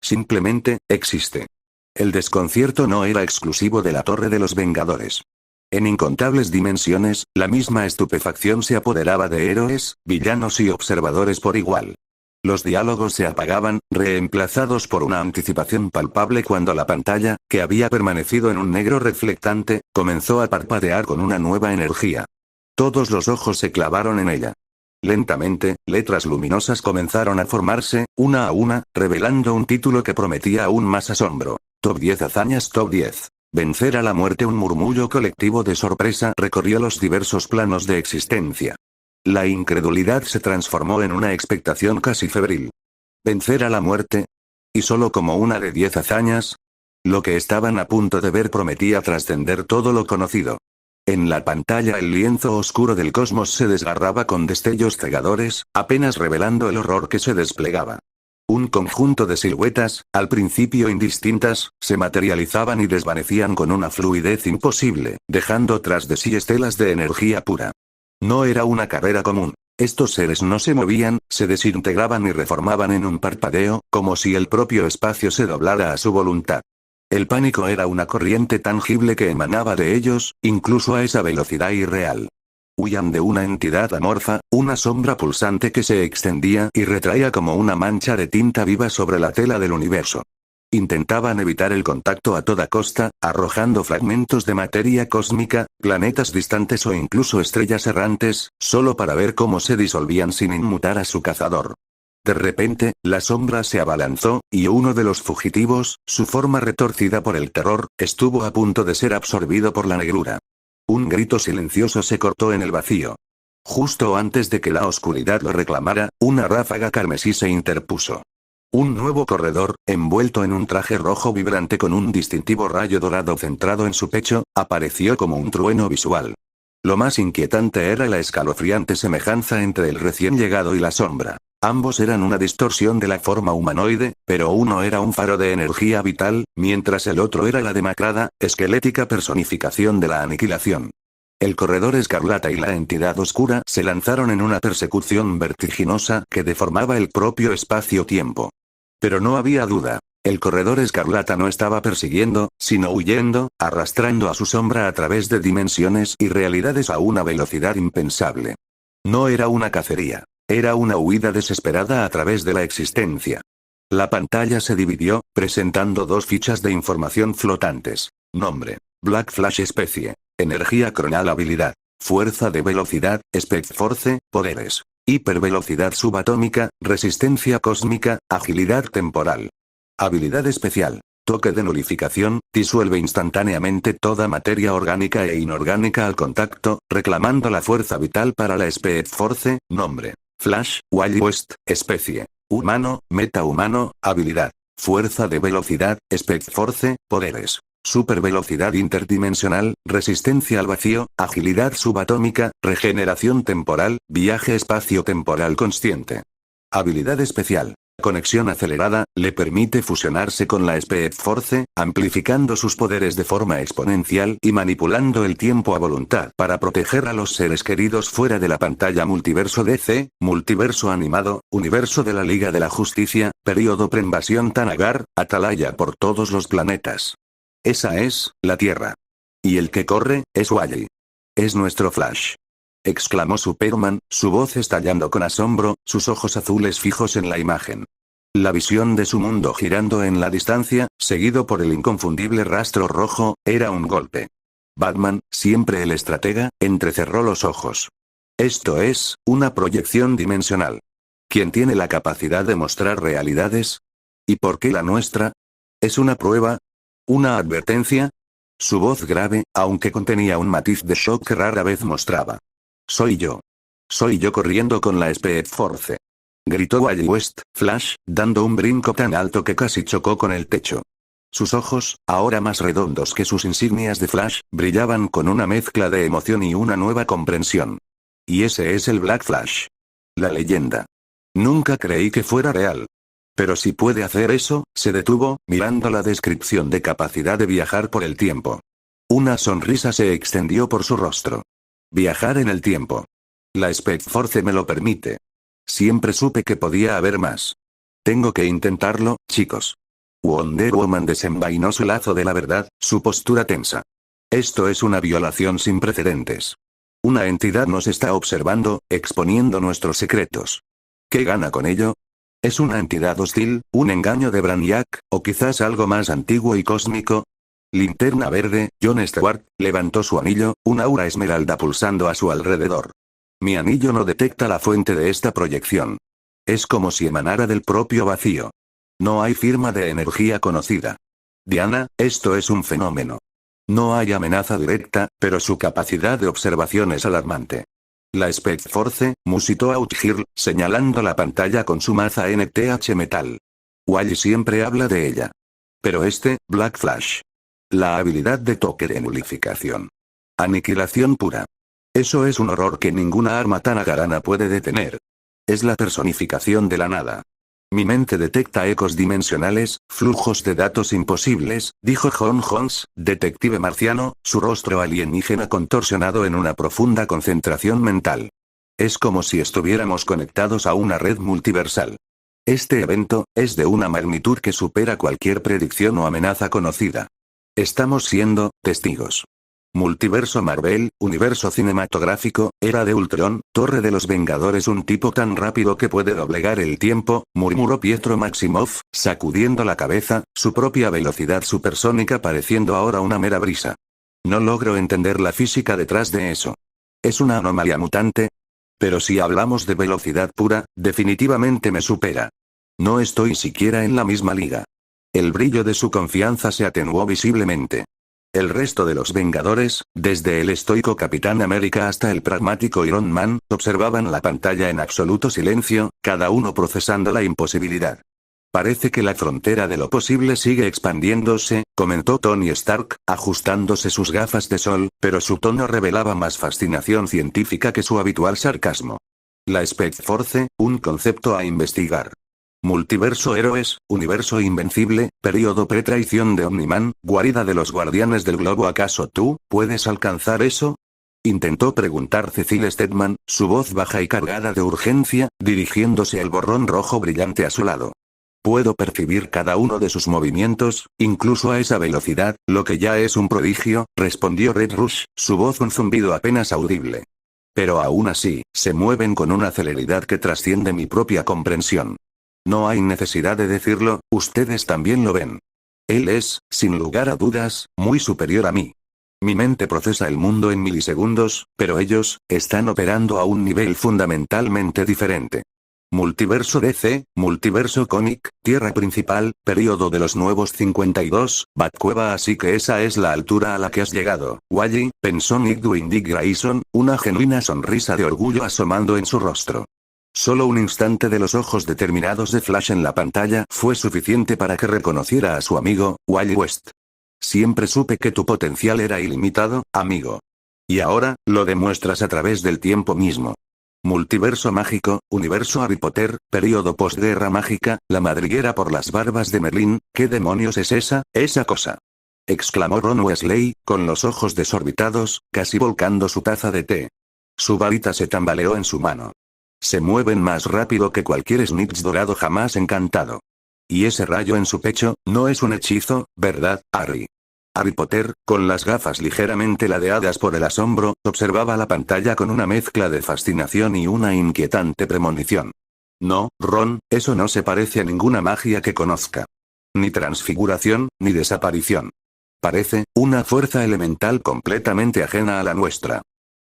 Simplemente, existe. El desconcierto no era exclusivo de la Torre de los Vengadores. En incontables dimensiones, la misma estupefacción se apoderaba de héroes, villanos y observadores por igual. Los diálogos se apagaban, reemplazados por una anticipación palpable cuando la pantalla, que había permanecido en un negro reflectante, comenzó a parpadear con una nueva energía. Todos los ojos se clavaron en ella. Lentamente, letras luminosas comenzaron a formarse, una a una, revelando un título que prometía aún más asombro. Top 10 hazañas. Top 10. Vencer a la muerte. Un murmullo colectivo de sorpresa recorrió los diversos planos de existencia. La incredulidad se transformó en una expectación casi febril. ¿Vencer a la muerte? ¿Y solo como una de 10 hazañas? Lo que estaban a punto de ver prometía trascender todo lo conocido. En la pantalla el lienzo oscuro del cosmos se desgarraba con destellos cegadores, apenas revelando el horror que se desplegaba. Un conjunto de siluetas, al principio indistintas, se materializaban y desvanecían con una fluidez imposible, dejando tras de sí estelas de energía pura. No era una carrera común. Estos seres no se movían, se desintegraban y reformaban en un parpadeo, como si el propio espacio se doblara a su voluntad. El pánico era una corriente tangible que emanaba de ellos, incluso a esa velocidad irreal. Huían de una entidad amorfa, una sombra pulsante que se extendía y retraía como una mancha de tinta viva sobre la tela del universo. Intentaban evitar el contacto a toda costa, arrojando fragmentos de materia cósmica, planetas distantes o incluso estrellas errantes, solo para ver cómo se disolvían sin inmutar a su cazador. De repente, la sombra se abalanzó, y uno de los fugitivos, su forma retorcida por el terror, estuvo a punto de ser absorbido por la negrura. Un grito silencioso se cortó en el vacío. Justo antes de que la oscuridad lo reclamara, una ráfaga carmesí se interpuso. Un nuevo corredor, envuelto en un traje rojo vibrante con un distintivo rayo dorado centrado en su pecho, apareció como un trueno visual. Lo más inquietante era la escalofriante semejanza entre el recién llegado y la sombra. Ambos eran una distorsión de la forma humanoide, pero uno era un faro de energía vital, mientras el otro era la demacrada, esquelética personificación de la aniquilación. El corredor escarlata y la entidad oscura se lanzaron en una persecución vertiginosa que deformaba el propio espacio-tiempo. Pero no había duda. El corredor escarlata no estaba persiguiendo, sino huyendo, arrastrando a su sombra a través de dimensiones y realidades a una velocidad impensable. No era una cacería. Era una huida desesperada a través de la existencia. La pantalla se dividió, presentando dos fichas de información flotantes. Nombre: Black Flash. Especie: energía cronal. Habilidad: fuerza de velocidad, Speed Force, poderes: hipervelocidad subatómica, resistencia cósmica, agilidad temporal. Habilidad especial: toque de nulificación, disuelve instantáneamente toda materia orgánica e inorgánica al contacto, reclamando la fuerza vital para la Speed Force. Nombre: Flash, Wally West. Especie: humano, metahumano. Habilidad: fuerza de velocidad, Speed Force, poderes: supervelocidad interdimensional, resistencia al vacío, agilidad subatómica, regeneración temporal, viaje espacio-temporal consciente. Habilidad especial: conexión acelerada, le permite fusionarse con la Speed Force, amplificando sus poderes de forma exponencial y manipulando el tiempo a voluntad para proteger a los seres queridos fuera de la pantalla. Multiverso DC, multiverso animado, universo de la Liga de la Justicia, periodo preinvasión Tanagar, atalaya por todos los planetas. Esa es, la Tierra. Y el que corre, es Wally. Es nuestro Flash. Exclamó Superman, su voz estallando con asombro, sus ojos azules fijos en la imagen. La visión de su mundo girando en la distancia, seguido por el inconfundible rastro rojo, era un golpe. Batman, siempre el estratega, entrecerró los ojos. Esto es, una proyección dimensional. ¿Quién tiene la capacidad de mostrar realidades? ¿Y por qué la nuestra? ¿Es una prueba? ¿Una advertencia? Su voz grave, aunque contenía un matiz de shock que rara vez mostraba. Soy yo. Soy yo corriendo con la Speed Force. Gritó Wally West, Flash, dando un brinco tan alto que casi chocó con el techo. Sus ojos, ahora más redondos que sus insignias de Flash, brillaban con una mezcla de emoción y una nueva comprensión. Y ese es el Black Flash. La leyenda. Nunca creí que fuera real. Pero si puede hacer eso, se detuvo, mirando la descripción de capacidad de viajar por el tiempo. Una sonrisa se extendió por su rostro. Viajar en el tiempo. La Speed Force me lo permite. Siempre supe que podía haber más. Tengo que intentarlo, chicos. Wonder Woman desenvainó su lazo de la verdad, su postura tensa. Esto es una violación sin precedentes. Una entidad nos está observando, exponiendo nuestros secretos. ¿Qué gana con ello? ¿Es una entidad hostil, un engaño de Brainiac, o quizás algo más antiguo y cósmico? Linterna Verde, Jon Stewart, levantó su anillo, un aura esmeralda pulsando a su alrededor. Mi anillo no detecta la fuente de esta proyección. Es como si emanara del propio vacío. No hay firma de energía conocida. Diana, esto es un fenómeno. No hay amenaza directa, pero su capacidad de observación es alarmante. La Speed Force, musitó Outhir, señalando la pantalla con su maza NTH metal. Wally siempre habla de ella. Pero Black Flash. La habilidad de toque de nulificación. Aniquilación pura. Eso es un horror que ninguna arma Tanagarana puede detener. Es la personificación de la nada. Mi mente detecta ecos dimensionales, flujos de datos imposibles, dijo John Jones, detective marciano, su rostro alienígena contorsionado en una profunda concentración mental. Es como si estuviéramos conectados a una red multiversal. Este evento es de una magnitud que supera cualquier predicción o amenaza conocida. Estamos siendo testigos. Multiverso Marvel, universo cinematográfico, era de Ultron, Torre de los Vengadores. Un tipo tan rápido que puede doblegar el tiempo, murmuró Pietro Maximoff, sacudiendo la cabeza, su propia velocidad supersónica pareciendo ahora una mera brisa. No logro entender la física detrás de eso. ¿Es una anomalía mutante? Pero si hablamos de velocidad pura, definitivamente me supera. No estoy siquiera en la misma liga. El brillo de su confianza se atenuó visiblemente. El resto de los Vengadores, desde el estoico Capitán América hasta el pragmático Iron Man, observaban la pantalla en absoluto silencio, cada uno procesando la imposibilidad. Parece que la frontera de lo posible sigue expandiéndose, comentó Tony Stark, ajustándose sus gafas de sol, pero su tono revelaba más fascinación científica que su habitual sarcasmo. La Speed Force, un concepto a investigar. Multiverso héroes, universo invencible, periodo pre-traición de Omniman, guarida de los guardianes del globo. ¿Acaso tú, puedes alcanzar eso? Intentó preguntar Cecil Stedman, su voz baja y cargada de urgencia, dirigiéndose al borrón rojo brillante a su lado. Puedo percibir cada uno de sus movimientos, incluso a esa velocidad, lo que ya es un prodigio, respondió Red Rush, su voz un zumbido apenas audible. Pero aún así, se mueven con una celeridad que trasciende mi propia comprensión. No hay necesidad de decirlo, ustedes también lo ven. Él es, sin lugar a dudas, muy superior a mí. Mi mente procesa el mundo en milisegundos, pero ellos, están operando a un nivel fundamentalmente diferente. Multiverso DC, multiverso cómic, tierra principal, periodo de los nuevos 52, Batcueva. Así que esa es la altura a la que has llegado, Wally, pensó Nick Dick Grayson, una genuina sonrisa de orgullo asomando en su rostro. Solo un instante de los ojos determinados de Flash en la pantalla fue suficiente para que reconociera a su amigo, Wally West. Siempre supe que tu potencial era ilimitado, amigo. Y ahora, lo demuestras a través del tiempo mismo. Multiverso mágico, universo Harry Potter, periodo posguerra mágica, la madriguera por las barbas de Merlín. ¿Qué demonios es esa cosa? Exclamó Ron Weasley, con los ojos desorbitados, casi volcando su taza de té. Su varita se tambaleó en su mano. Se mueven más rápido que cualquier Snitch dorado jamás encantado. Y ese rayo en su pecho, no es un hechizo, ¿verdad, Harry? Harry Potter, con las gafas ligeramente ladeadas por el asombro, observaba la pantalla con una mezcla de fascinación y una inquietante premonición. No, Ron, eso no se parece a ninguna magia que conozca. Ni transfiguración, ni desaparición. Parece, una fuerza elemental completamente ajena a la nuestra.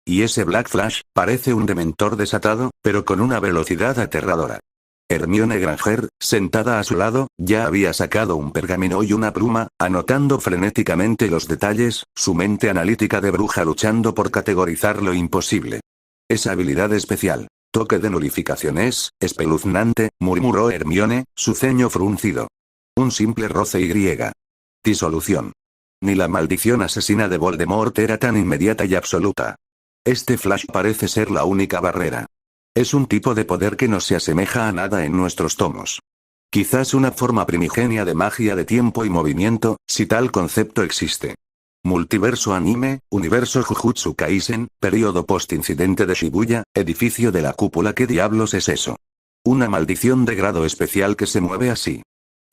Y ese Black Flash, parece un dementor desatado, pero con una velocidad aterradora. Hermione Granger, sentada a su lado, ya había sacado un pergamino y una pluma, anotando frenéticamente los detalles, su mente analítica de bruja luchando por categorizar lo imposible. Esa habilidad especial, toque de nulificación es, espeluznante, murmuró Hermione, su ceño fruncido. Un simple roce y. Disolución. Ni la maldición asesina de Voldemort era tan inmediata y absoluta. Este Flash parece ser la única barrera. Es un tipo de poder que no se asemeja a nada en nuestros tomos. Quizás una forma primigenia de magia de tiempo y movimiento, si tal concepto existe. Multiverso anime, universo Jujutsu Kaisen, periodo post-incidente de Shibuya, edificio de la cúpula. ¿Qué diablos es eso? Una maldición de grado especial que se mueve así.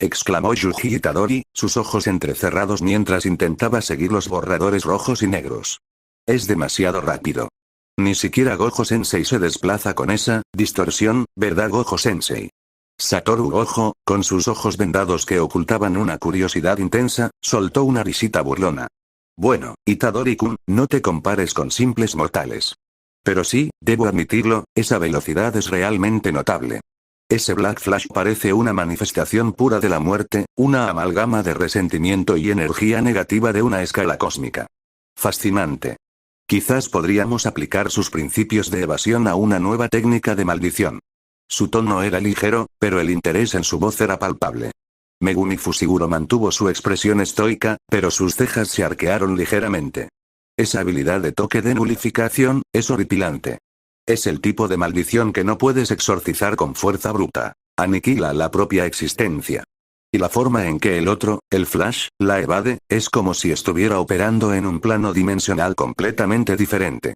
Exclamó Yuji Itadori, sus ojos entrecerrados mientras intentaba seguir los borradores rojos y negros. Es demasiado rápido. Ni siquiera Gojo Sensei se desplaza con esa distorsión, ¿verdad Gojo Sensei? Satoru Gojo, con sus ojos vendados que ocultaban una curiosidad intensa, soltó una risita burlona. Bueno, Itadori-kun, no te compares con simples mortales. Pero sí, debo admitirlo, esa velocidad es realmente notable. Ese Black Flash parece una manifestación pura de la muerte, una amalgama de resentimiento y energía negativa de una escala cósmica. Fascinante. Quizás podríamos aplicar sus principios de evasión a una nueva técnica de maldición. Su tono era ligero, pero el interés en su voz era palpable. Megumi Fushiguro mantuvo su expresión estoica, pero sus cejas se arquearon ligeramente. Esa habilidad de toque de nulificación, es horripilante. Es el tipo de maldición que no puedes exorcizar con fuerza bruta. Aniquila la propia existencia. Y la forma en que el otro, el Flash, la evade, es como si estuviera operando en un plano dimensional completamente diferente.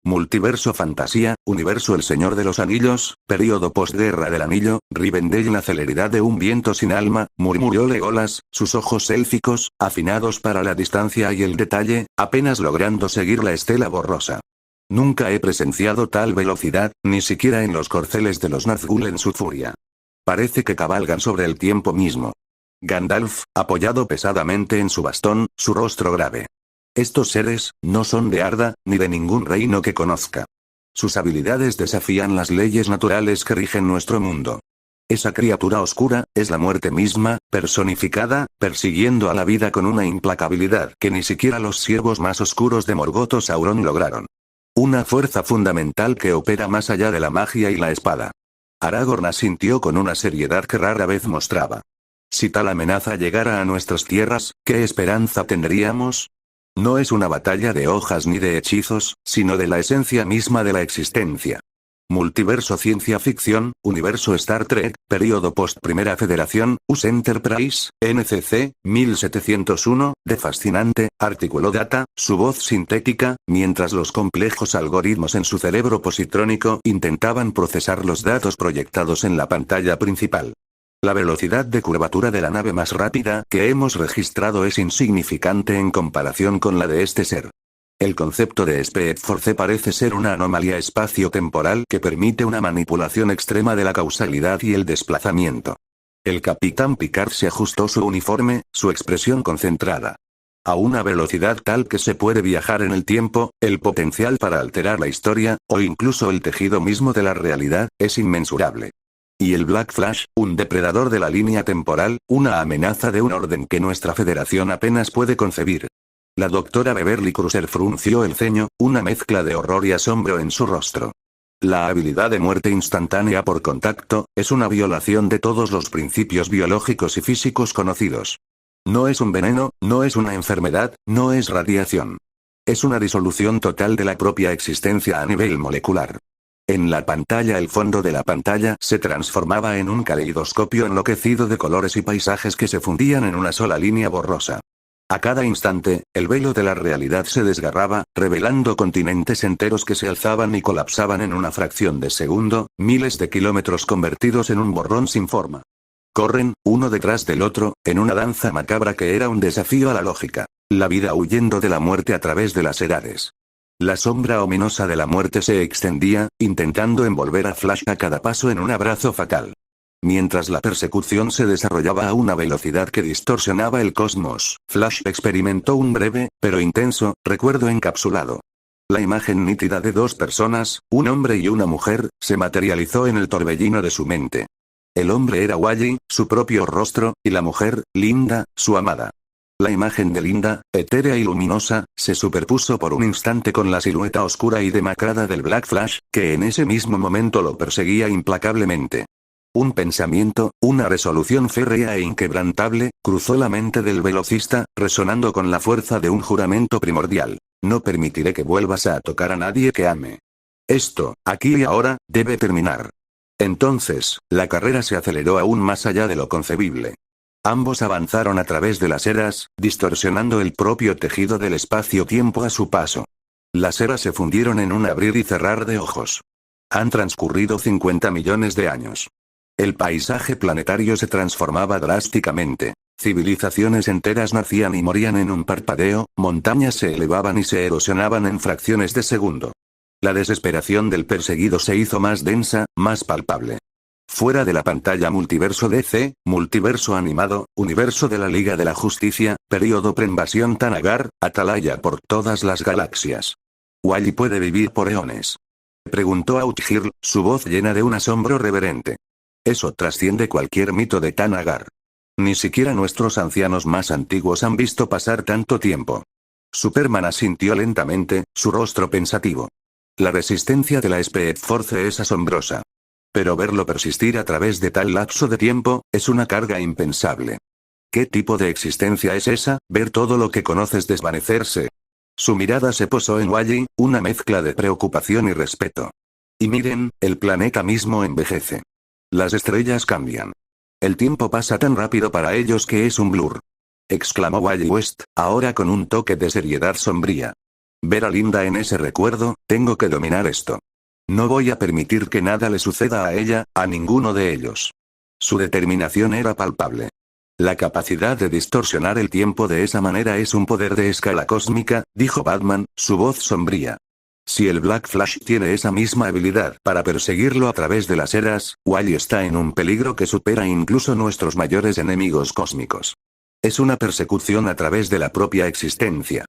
Multiverso fantasía, universo El Señor de los Anillos, período postguerra del anillo, Rivendell la celeridad de un viento sin alma, murmuró Legolas, sus ojos élficos, afinados para la distancia y el detalle, apenas logrando seguir la estela borrosa. Nunca he presenciado tal velocidad, ni siquiera en los corceles de los Nazgûl en su furia. Parece que cabalgan sobre el tiempo mismo. Gandalf, apoyado pesadamente en su bastón, su rostro grave. Estos seres, no son de Arda, ni de ningún reino que conozca. Sus habilidades desafían las leyes naturales que rigen nuestro mundo. Esa criatura oscura, es la muerte misma, personificada, persiguiendo a la vida con una implacabilidad que ni siquiera los siervos más oscuros de Morgoth o Sauron lograron. Una fuerza fundamental que opera más allá de la magia y la espada. Aragorn asintió con una seriedad que rara vez mostraba. Si tal amenaza llegara a nuestras tierras, ¿qué esperanza tendríamos? No es una batalla de hojas ni de hechizos, sino de la esencia misma de la existencia. Multiverso ciencia ficción, universo Star Trek, período post Primera Federación, US Enterprise, NCC, 1701, de fascinante, articuló Data, su voz sintética, mientras los complejos algoritmos en su cerebro positrónico intentaban procesar los datos proyectados en la pantalla principal. La velocidad de curvatura de la nave más rápida que hemos registrado es insignificante en comparación con la de este ser. El concepto de Speed Force parece ser una anomalía espacio-temporal que permite una manipulación extrema de la causalidad y el desplazamiento. El capitán Picard se ajustó su uniforme, su expresión concentrada. A una velocidad tal que se puede viajar en el tiempo, el potencial para alterar la historia, o incluso el tejido mismo de la realidad, es inmensurable. Y el Black Flash, un depredador de la línea temporal, una amenaza de un orden que nuestra federación apenas puede concebir. La doctora Beverly Crusher frunció el ceño, una mezcla de horror y asombro en su rostro. La habilidad de muerte instantánea por contacto, es una violación de todos los principios biológicos y físicos conocidos. No es un veneno, no es una enfermedad, no es radiación. Es una disolución total de la propia existencia a nivel molecular. En la pantalla el fondo de la pantalla se transformaba en un caleidoscopio enloquecido de colores y paisajes que se fundían en una sola línea borrosa. A cada instante, el velo de la realidad se desgarraba, revelando continentes enteros que se alzaban y colapsaban en una fracción de segundo, miles de kilómetros convertidos en un borrón sin forma. Corren, uno detrás del otro, en una danza macabra que era un desafío a la lógica. La vida huyendo de la muerte a través de las edades. La sombra ominosa de la muerte se extendía, intentando envolver a Flash a cada paso en un abrazo fatal. Mientras la persecución se desarrollaba a una velocidad que distorsionaba el cosmos, Flash experimentó un breve, pero intenso, recuerdo encapsulado. La imagen nítida de dos personas, un hombre y una mujer, se materializó en el torbellino de su mente. El hombre era Wally, su propio rostro, y la mujer, Linda, su amada. La imagen de Linda, etérea y luminosa, se superpuso por un instante con la silueta oscura y demacrada del Black Flash, que en ese mismo momento lo perseguía implacablemente. Un pensamiento, una resolución férrea e inquebrantable, cruzó la mente del velocista, resonando con la fuerza de un juramento primordial. No permitiré que vuelvas a tocar a nadie que ame. Esto, aquí y ahora, debe terminar. Entonces, la carrera se aceleró aún más allá de lo concebible. Ambos avanzaron a través de las eras, distorsionando el propio tejido del espacio-tiempo a su paso. Las eras se fundieron en un abrir y cerrar de ojos. Han transcurrido 50 millones de años. El paisaje planetario se transformaba drásticamente. Civilizaciones enteras nacían y morían en un parpadeo, montañas se elevaban y se erosionaban en fracciones de segundo. La desesperación del perseguido se hizo más densa, más palpable. Fuera de la pantalla multiverso DC, multiverso animado, universo de la Liga de la Justicia, período preinvasión Tanagar, atalaya por todas las galaxias. ¿Wally puede vivir por eones? Preguntó Autgirl, su voz llena de un asombro reverente. Eso trasciende cualquier mito de Tanagar. Ni siquiera nuestros ancianos más antiguos han visto pasar tanto tiempo. Superman asintió lentamente, su rostro pensativo. La resistencia de la Speed Force es asombrosa. Pero verlo persistir a través de tal lapso de tiempo, es una carga impensable. ¿Qué tipo de existencia es esa, ver todo lo que conoces desvanecerse? Su mirada se posó en Wally, una mezcla de preocupación y respeto. Y miren, el planeta mismo envejece. Las estrellas cambian. El tiempo pasa tan rápido para ellos que es un blur. Exclamó Wally West, ahora con un toque de seriedad sombría. Ver a Linda en ese recuerdo, tengo que dominar esto. No voy a permitir que nada le suceda a ella, a ninguno de ellos. Su determinación era palpable. La capacidad de distorsionar el tiempo de esa manera es un poder de escala cósmica, dijo Batman, su voz sombría. Si el Black Flash tiene esa misma habilidad para perseguirlo a través de las eras, Wally está en un peligro que supera incluso nuestros mayores enemigos cósmicos. Es una persecución a través de la propia existencia.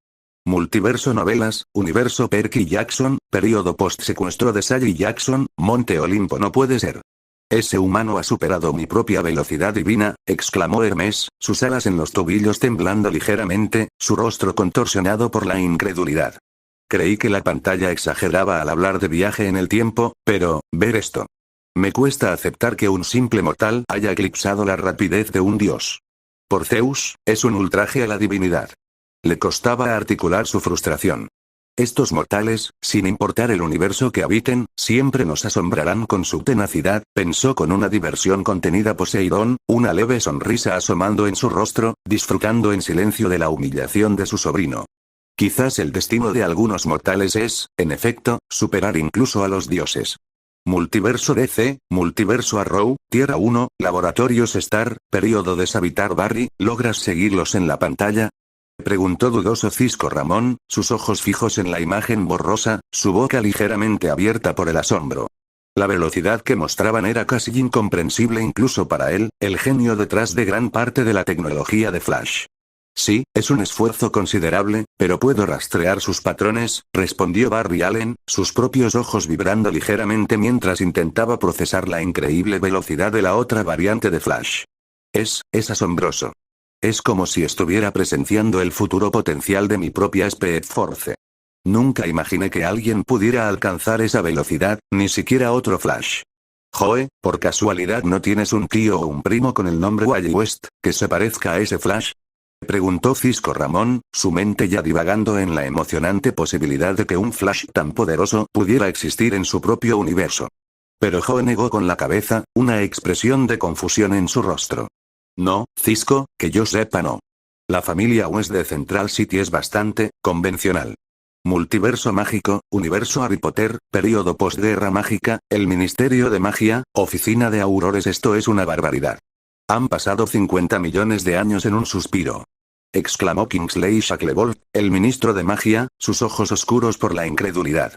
Multiverso Novelas, Universo Perky Jackson, Período Post-Secuestro de Sally Jackson, Monte Olimpo no puede ser. Ese humano ha superado mi propia velocidad divina, exclamó Hermes, sus alas en los tobillos temblando ligeramente, su rostro contorsionado por la incredulidad. Creí que la pantalla exageraba al hablar de viaje en el tiempo, pero, ver esto. Me cuesta aceptar que un simple mortal haya eclipsado la rapidez de un dios. Por Zeus, es un ultraje a la divinidad. Le costaba articular su frustración. Estos mortales, sin importar el universo que habiten, siempre nos asombrarán con su tenacidad, pensó con una diversión contenida Poseidón, una leve sonrisa asomando en su rostro, disfrutando en silencio de la humillación de su sobrino. Quizás el destino de algunos mortales es, en efecto, superar incluso a los dioses. Multiverso DC, Multiverso Arrow, Tierra 1, Laboratorios Star, Período Deshabitar Barry, ¿logras seguirlos en la pantalla? Preguntó dudoso Cisco Ramón, sus ojos fijos en la imagen borrosa, su boca ligeramente abierta por el asombro. La velocidad que mostraban era casi incomprensible incluso para él, el genio detrás de gran parte de la tecnología de Flash. Sí, es un esfuerzo considerable, pero puedo rastrear sus patrones, respondió Barry Allen, sus propios ojos vibrando ligeramente mientras intentaba procesar la increíble velocidad de la otra variante de Flash. Es asombroso. Es como si estuviera presenciando el futuro potencial de mi propia Speed Force. Nunca imaginé que alguien pudiera alcanzar esa velocidad, ni siquiera otro Flash. Joe, ¿por casualidad no tienes un tío o un primo con el nombre Wally West, que se parezca a ese Flash? Preguntó Cisco Ramón, su mente ya divagando en la emocionante posibilidad de que un Flash tan poderoso pudiera existir en su propio universo. Pero Joe negó con la cabeza, una expresión de confusión en su rostro. No, Cisco, que yo sepa no. La familia West de Central City es bastante convencional. Multiverso mágico, Universo Harry Potter, Período Postguerra Mágica, el Ministerio de Magia, Oficina de Aurores. Esto es una barbaridad. Han pasado 50 millones de años en un suspiro. Exclamó Kingsley Shacklebolt, el ministro de Magia, sus ojos oscuros por la incredulidad.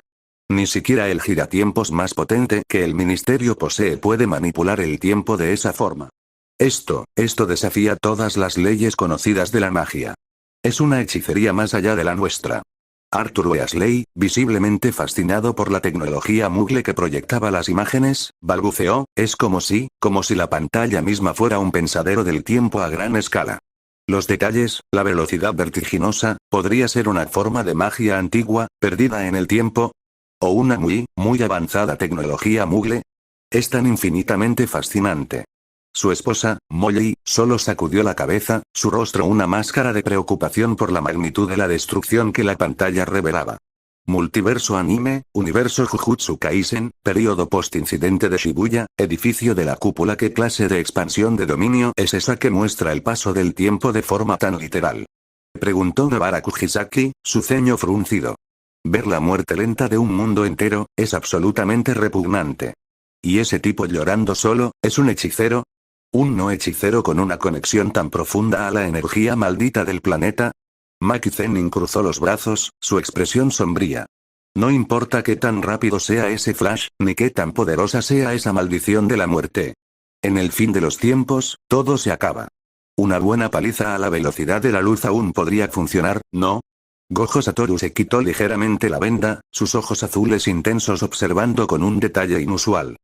Ni siquiera el giratiempos más potente que el ministerio posee puede manipular el tiempo de esa forma. Esto desafía todas las leyes conocidas de la magia. Es una hechicería más allá de la nuestra. Arthur Weasley, visiblemente fascinado por la tecnología Muggle que proyectaba las imágenes, balbuceó, es como si la pantalla misma fuera un pensadero del tiempo a gran escala. Los detalles, la velocidad vertiginosa, podría ser una forma de magia antigua, perdida en el tiempo. O una muy avanzada tecnología Muggle. Es tan infinitamente fascinante. Su esposa, Molly, solo sacudió la cabeza, su rostro una máscara de preocupación por la magnitud de la destrucción que la pantalla revelaba. Multiverso anime, Universo Jujutsu Kaisen, Período post-incidente de Shibuya, edificio de la cúpula. ¿Qué clase de expansión de dominio es esa que muestra el paso del tiempo de forma tan literal? Preguntó Nobara Kujisaki, su ceño fruncido. Ver la muerte lenta de un mundo entero, es absolutamente repugnante. ¿Y ese tipo llorando solo, es un hechicero? ¿Un no hechicero con una conexión tan profunda a la energía maldita del planeta? Maki Zenin cruzó los brazos, su expresión sombría. No importa qué tan rápido sea ese Flash, ni qué tan poderosa sea esa maldición de la muerte. En el fin de los tiempos, todo se acaba. Una buena paliza a la velocidad de la luz aún podría funcionar, ¿no? Gojo Satoru se quitó ligeramente la venda, sus ojos azules intensos observando con un detalle inusual.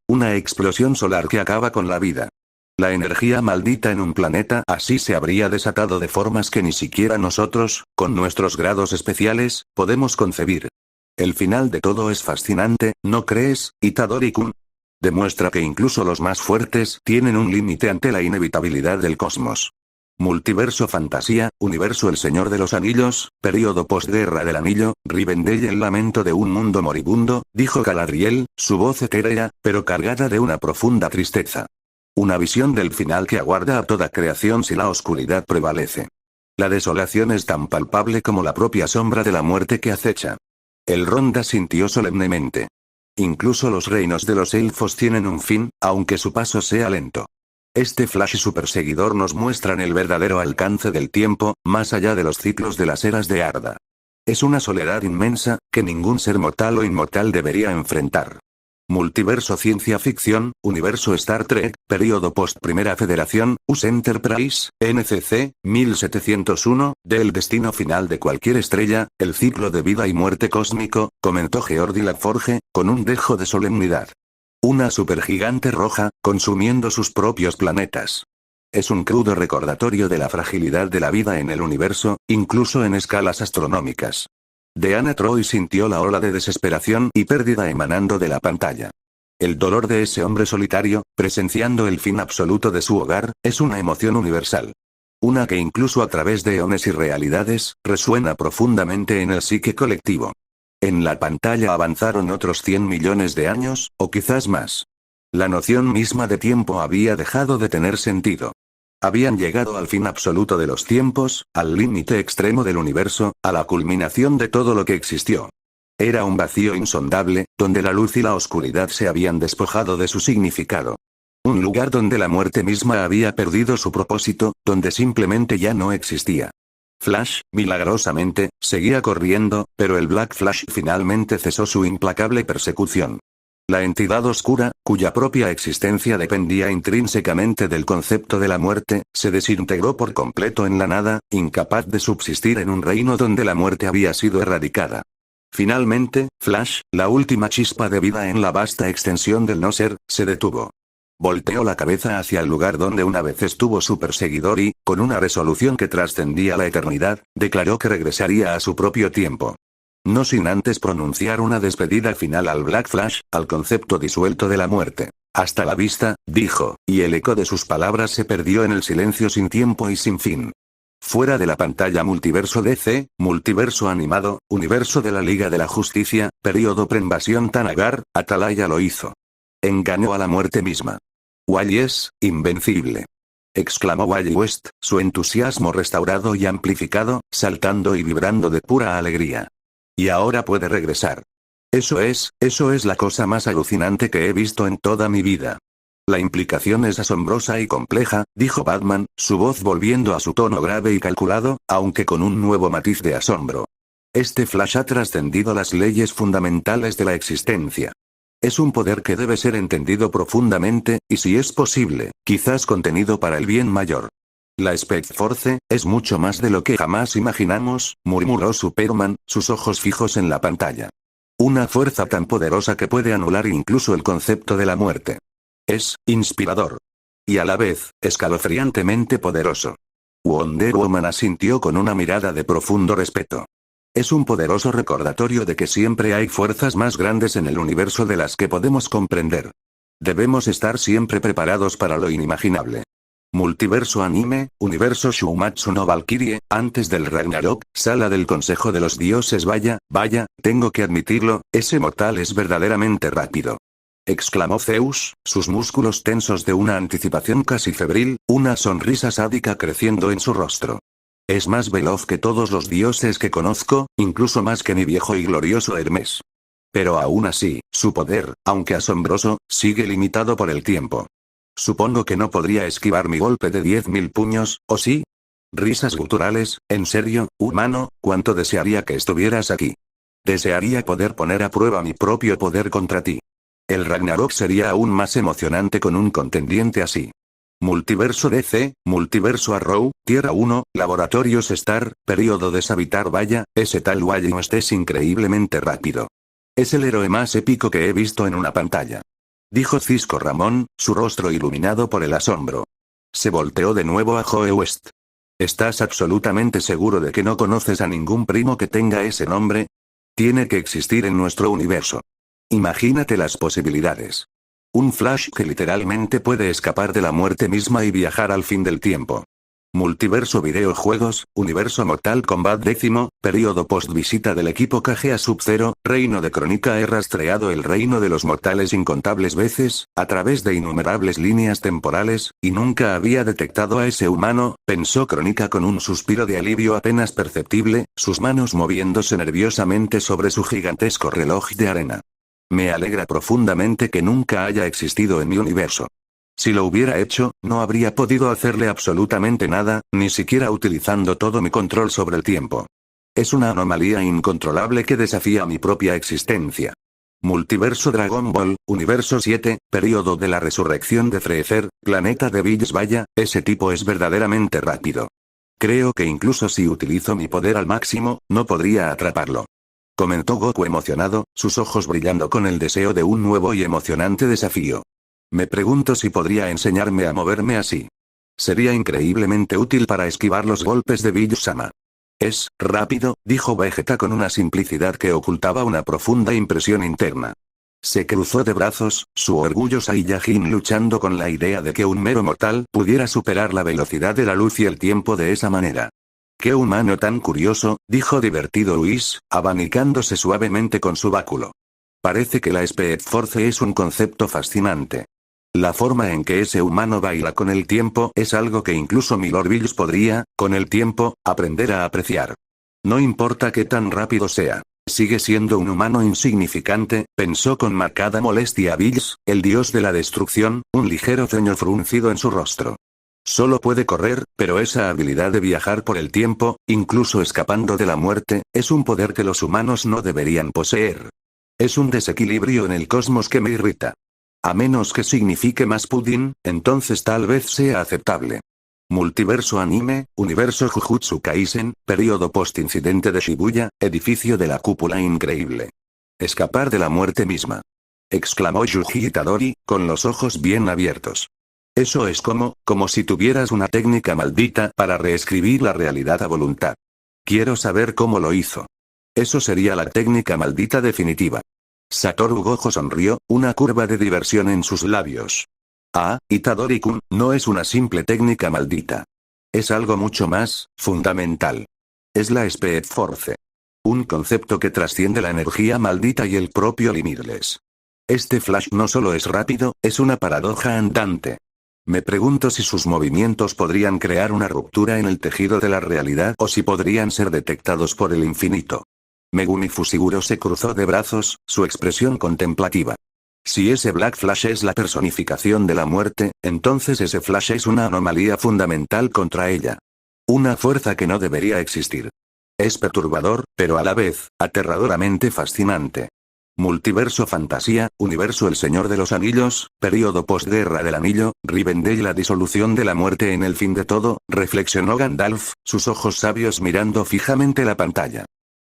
una explosión solar que acaba con la vida. La energía maldita en un planeta así se habría desatado de formas que ni siquiera nosotros, con nuestros grados especiales, podemos concebir. El final de todo es fascinante, ¿no crees, Itadori-kun? Demuestra que incluso los más fuertes tienen un límite ante la inevitabilidad del cosmos. Multiverso Fantasía, Universo El Señor de los Anillos, Período Postguerra del Anillo, Rivendell. El lamento de un mundo moribundo, dijo Galadriel, su voz etérea, pero cargada de una profunda tristeza. Una visión del final que aguarda a toda creación si la oscuridad prevalece. La desolación es tan palpable como la propia sombra de la muerte que acecha. El Ronda sintió solemnemente. Incluso los reinos de los elfos tienen un fin, aunque su paso sea lento. Este Flash y su perseguidor nos muestran el verdadero alcance del tiempo, más allá de los ciclos de las eras de Arda. Es una soledad inmensa, que ningún ser mortal o inmortal debería enfrentar. Multiverso Ciencia Ficción, Universo Star Trek, Período Post Primera Federación, US Enterprise, NCC, 1701, del destino final de cualquier estrella, el ciclo de vida y muerte cósmico, comentó Geordi Laforge, con un dejo de solemnidad. Una supergigante roja, consumiendo sus propios planetas. Es un crudo recordatorio de la fragilidad de la vida en el universo, incluso en escalas astronómicas. Deanna Troi sintió la ola de desesperación y pérdida emanando de la pantalla. El dolor de ese hombre solitario, presenciando el fin absoluto de su hogar, es una emoción universal. Una que incluso a través de eones y realidades, resuena profundamente en el psique colectivo. En la pantalla avanzaron otros 100 millones de años, o quizás más. La noción misma de tiempo había dejado de tener sentido. Habían llegado al fin absoluto de los tiempos, al límite extremo del universo, a la culminación de todo lo que existió. Era un vacío insondable, donde la luz y la oscuridad se habían despojado de su significado. Un lugar donde la muerte misma había perdido su propósito, donde simplemente ya no existía. Flash, milagrosamente, seguía corriendo, pero el Black Flash finalmente cesó su implacable persecución. La entidad oscura, cuya propia existencia dependía intrínsecamente del concepto de la muerte, se desintegró por completo en la nada, incapaz de subsistir en un reino donde la muerte había sido erradicada. Finalmente, Flash, la última chispa de vida en la vasta extensión del no ser, se detuvo. Volteó la cabeza hacia el lugar donde una vez estuvo su perseguidor y, con una resolución que trascendía la eternidad, declaró que regresaría a su propio tiempo. No sin antes pronunciar una despedida final al Black Flash, al concepto disuelto de la muerte. Hasta la vista, dijo, y el eco de sus palabras se perdió en el silencio sin tiempo y sin fin. Fuera de la pantalla multiverso DC, multiverso animado, universo de la Liga de la Justicia, período pre-invasión Tanagar, Atalaya lo hizo. Engañó a la muerte misma. Wally es, invencible. Exclamó Wally West, su entusiasmo restaurado y amplificado, saltando y vibrando de pura alegría. Y ahora puede regresar. Eso es la cosa más alucinante que he visto en toda mi vida. La implicación es asombrosa y compleja, dijo Batman, su voz volviendo a su tono grave y calculado, aunque con un nuevo matiz de asombro. Este Flash ha trascendido las leyes fundamentales de la existencia. Es un poder que debe ser entendido profundamente, y si es posible, quizás contenido para el bien mayor. La Speed Force, es mucho más de lo que jamás imaginamos, murmuró Superman, sus ojos fijos en la pantalla. Una fuerza tan poderosa que puede anular incluso el concepto de la muerte. Es, inspirador. Y a la vez, escalofriantemente poderoso. Wonder Woman asintió con una mirada de profundo respeto. Es un poderoso recordatorio de que siempre hay fuerzas más grandes en el universo de las que podemos comprender. Debemos estar siempre preparados para lo inimaginable. Multiverso anime, universo Shumatsu no Valkyrie, antes del Ragnarok, sala del Consejo de los Dioses. Vaya, tengo que admitirlo, ese mortal es verdaderamente rápido. Exclamó Zeus, sus músculos tensos de una anticipación casi febril, una sonrisa sádica creciendo en su rostro. Es más veloz que todos los dioses que conozco, incluso más que mi viejo y glorioso Hermes. Pero aún así, su poder, aunque asombroso, sigue limitado por el tiempo. Supongo que no podría esquivar mi golpe de 10.000 puños, ¿o sí? Risas guturales, en serio, humano, cuánto desearía que estuvieras aquí. Desearía poder poner a prueba mi propio poder contra ti. El Ragnarok sería aún más emocionante con un contendiente así. Multiverso DC, Multiverso Arrow, Tierra 1, Laboratorios Star, Período Deshabitar. Vaya, ese tal Wally West es increíblemente rápido. Es el héroe más épico que he visto en una pantalla. Dijo Cisco Ramón, su rostro iluminado por el asombro. Se volteó de nuevo a Joe West. ¿Estás absolutamente seguro de que no conoces a ningún primo que tenga ese nombre? Tiene que existir en nuestro universo. Imagínate las posibilidades. Un Flash que literalmente puede escapar de la muerte misma y viajar al fin del tiempo. Multiverso Videojuegos, Universo Mortal Kombat 10, periodo post-visita del equipo KG a Sub-Zero, Reino de Crónica. He rastreado el reino de los mortales incontables veces, a través de innumerables líneas temporales, y nunca había detectado a ese humano, pensó Crónica con un suspiro de alivio apenas perceptible, sus manos moviéndose nerviosamente sobre su gigantesco reloj de arena. Me alegra profundamente que nunca haya existido en mi universo. Si lo hubiera hecho, no habría podido hacerle absolutamente nada, ni siquiera utilizando todo mi control sobre el tiempo. Es una anomalía incontrolable que desafía mi propia existencia. Multiverso Dragon Ball, Universo 7, periodo de la resurrección de Freezer, planeta de Bills. Vaya, ese tipo es verdaderamente rápido. Creo que incluso si utilizo mi poder al máximo, no podría atraparlo. Comentó Goku emocionado, sus ojos brillando con el deseo de un nuevo y emocionante desafío. Me pregunto si podría enseñarme a moverme así. Sería increíblemente útil para esquivar los golpes de Bills-sama. Es rápido, dijo Vegeta con una simplicidad que ocultaba una profunda impresión interna. Se cruzó de brazos, su orgullo Saiyajin luchando con la idea de que un mero mortal pudiera superar la velocidad de la luz y el tiempo de esa manera. ¡Qué humano tan curioso!, dijo divertido Whis, abanicándose suavemente con su báculo. Parece que la Speed Force es un concepto fascinante. La forma en que ese humano baila con el tiempo es algo que incluso Milord Bills podría, con el tiempo, aprender a apreciar. No importa qué tan rápido sea. Sigue siendo un humano insignificante, pensó con marcada molestia Bills, el dios de la destrucción, un ligero ceño fruncido en su rostro. Solo puede correr, pero esa habilidad de viajar por el tiempo, incluso escapando de la muerte, es un poder que los humanos no deberían poseer. Es un desequilibrio en el cosmos que me irrita. A menos que signifique más pudding, entonces tal vez sea aceptable. Multiverso Anime, Universo Jujutsu Kaisen, periodo post-incidente de Shibuya, edificio de la cúpula increíble. Escapar de la muerte misma. Exclamó Yuji Itadori, con los ojos bien abiertos. Eso es como si tuvieras una técnica maldita para reescribir la realidad a voluntad. Quiero saber cómo lo hizo. Eso sería la técnica maldita definitiva. Satoru Gojo sonrió, una curva de diversión en sus labios. Ah, Itadori-kun, no es una simple técnica maldita. Es algo mucho más, fundamental. Es la Speed Force. Un concepto que trasciende la energía maldita y el propio Limitless. Este Flash no solo es rápido, es una paradoja andante. Me pregunto si sus movimientos podrían crear una ruptura en el tejido de la realidad o si podrían ser detectados por el infinito. Megumi Fushiguro se cruzó de brazos, su expresión contemplativa. Si ese Black Flash es la personificación de la muerte, entonces ese Flash es una anomalía fundamental contra ella. Una fuerza que no debería existir. Es perturbador, pero a la vez, aterradoramente fascinante. Multiverso Fantasía, Universo El Señor de los Anillos, periodo postguerra del Anillo, Rivendell y la disolución de la muerte en el fin de todo, reflexionó Gandalf, sus ojos sabios mirando fijamente la pantalla.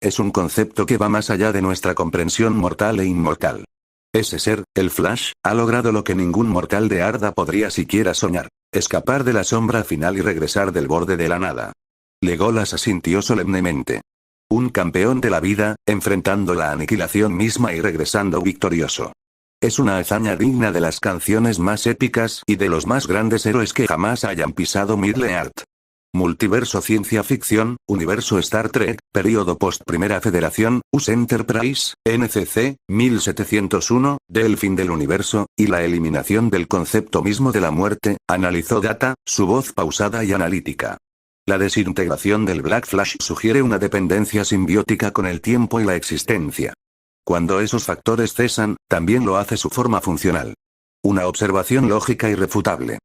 Es un concepto que va más allá de nuestra comprensión mortal e inmortal. Ese ser, el Flash, ha logrado lo que ningún mortal de Arda podría siquiera soñar: escapar de la sombra final y regresar del borde de la nada. Legolas asintió solemnemente. Un campeón de la vida, enfrentando la aniquilación misma y regresando victorioso. Es una hazaña digna de las canciones más épicas y de los más grandes héroes que jamás hayan pisado Middle-earth. Multiverso Ciencia Ficción, Universo Star Trek, periodo post-Primera Federación, US Enterprise, NCC, 1701, del fin del universo, y la eliminación del concepto mismo de la muerte, analizó Data, su voz pausada y analítica. La desintegración del Black Flash sugiere una dependencia simbiótica con el tiempo y la existencia. Cuando esos factores cesan, también lo hace su forma funcional. Una observación lógica irrefutable.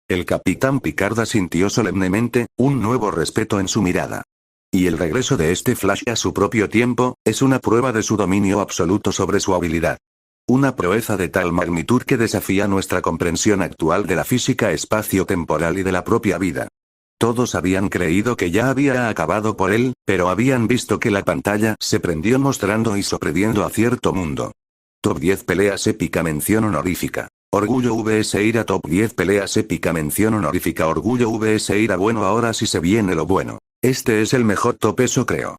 El capitán Picard asintió solemnemente, un nuevo respeto en su mirada. Y el regreso de este Flash a su propio tiempo, es una prueba de su dominio absoluto sobre su habilidad. Una proeza de tal magnitud que desafía nuestra comprensión actual de la física espacio-temporal y de la propia vida. Todos habían creído que ya había acabado por él, pero habían visto que la pantalla se prendió mostrando y sorprendiendo a cierto mundo. Top 10 peleas épica mención honorífica. Orgullo vs Ira. Top 10 peleas épica mención honorífica. Orgullo vs Ira. Bueno, ahora sí se viene lo bueno. Este es el mejor top, eso creo.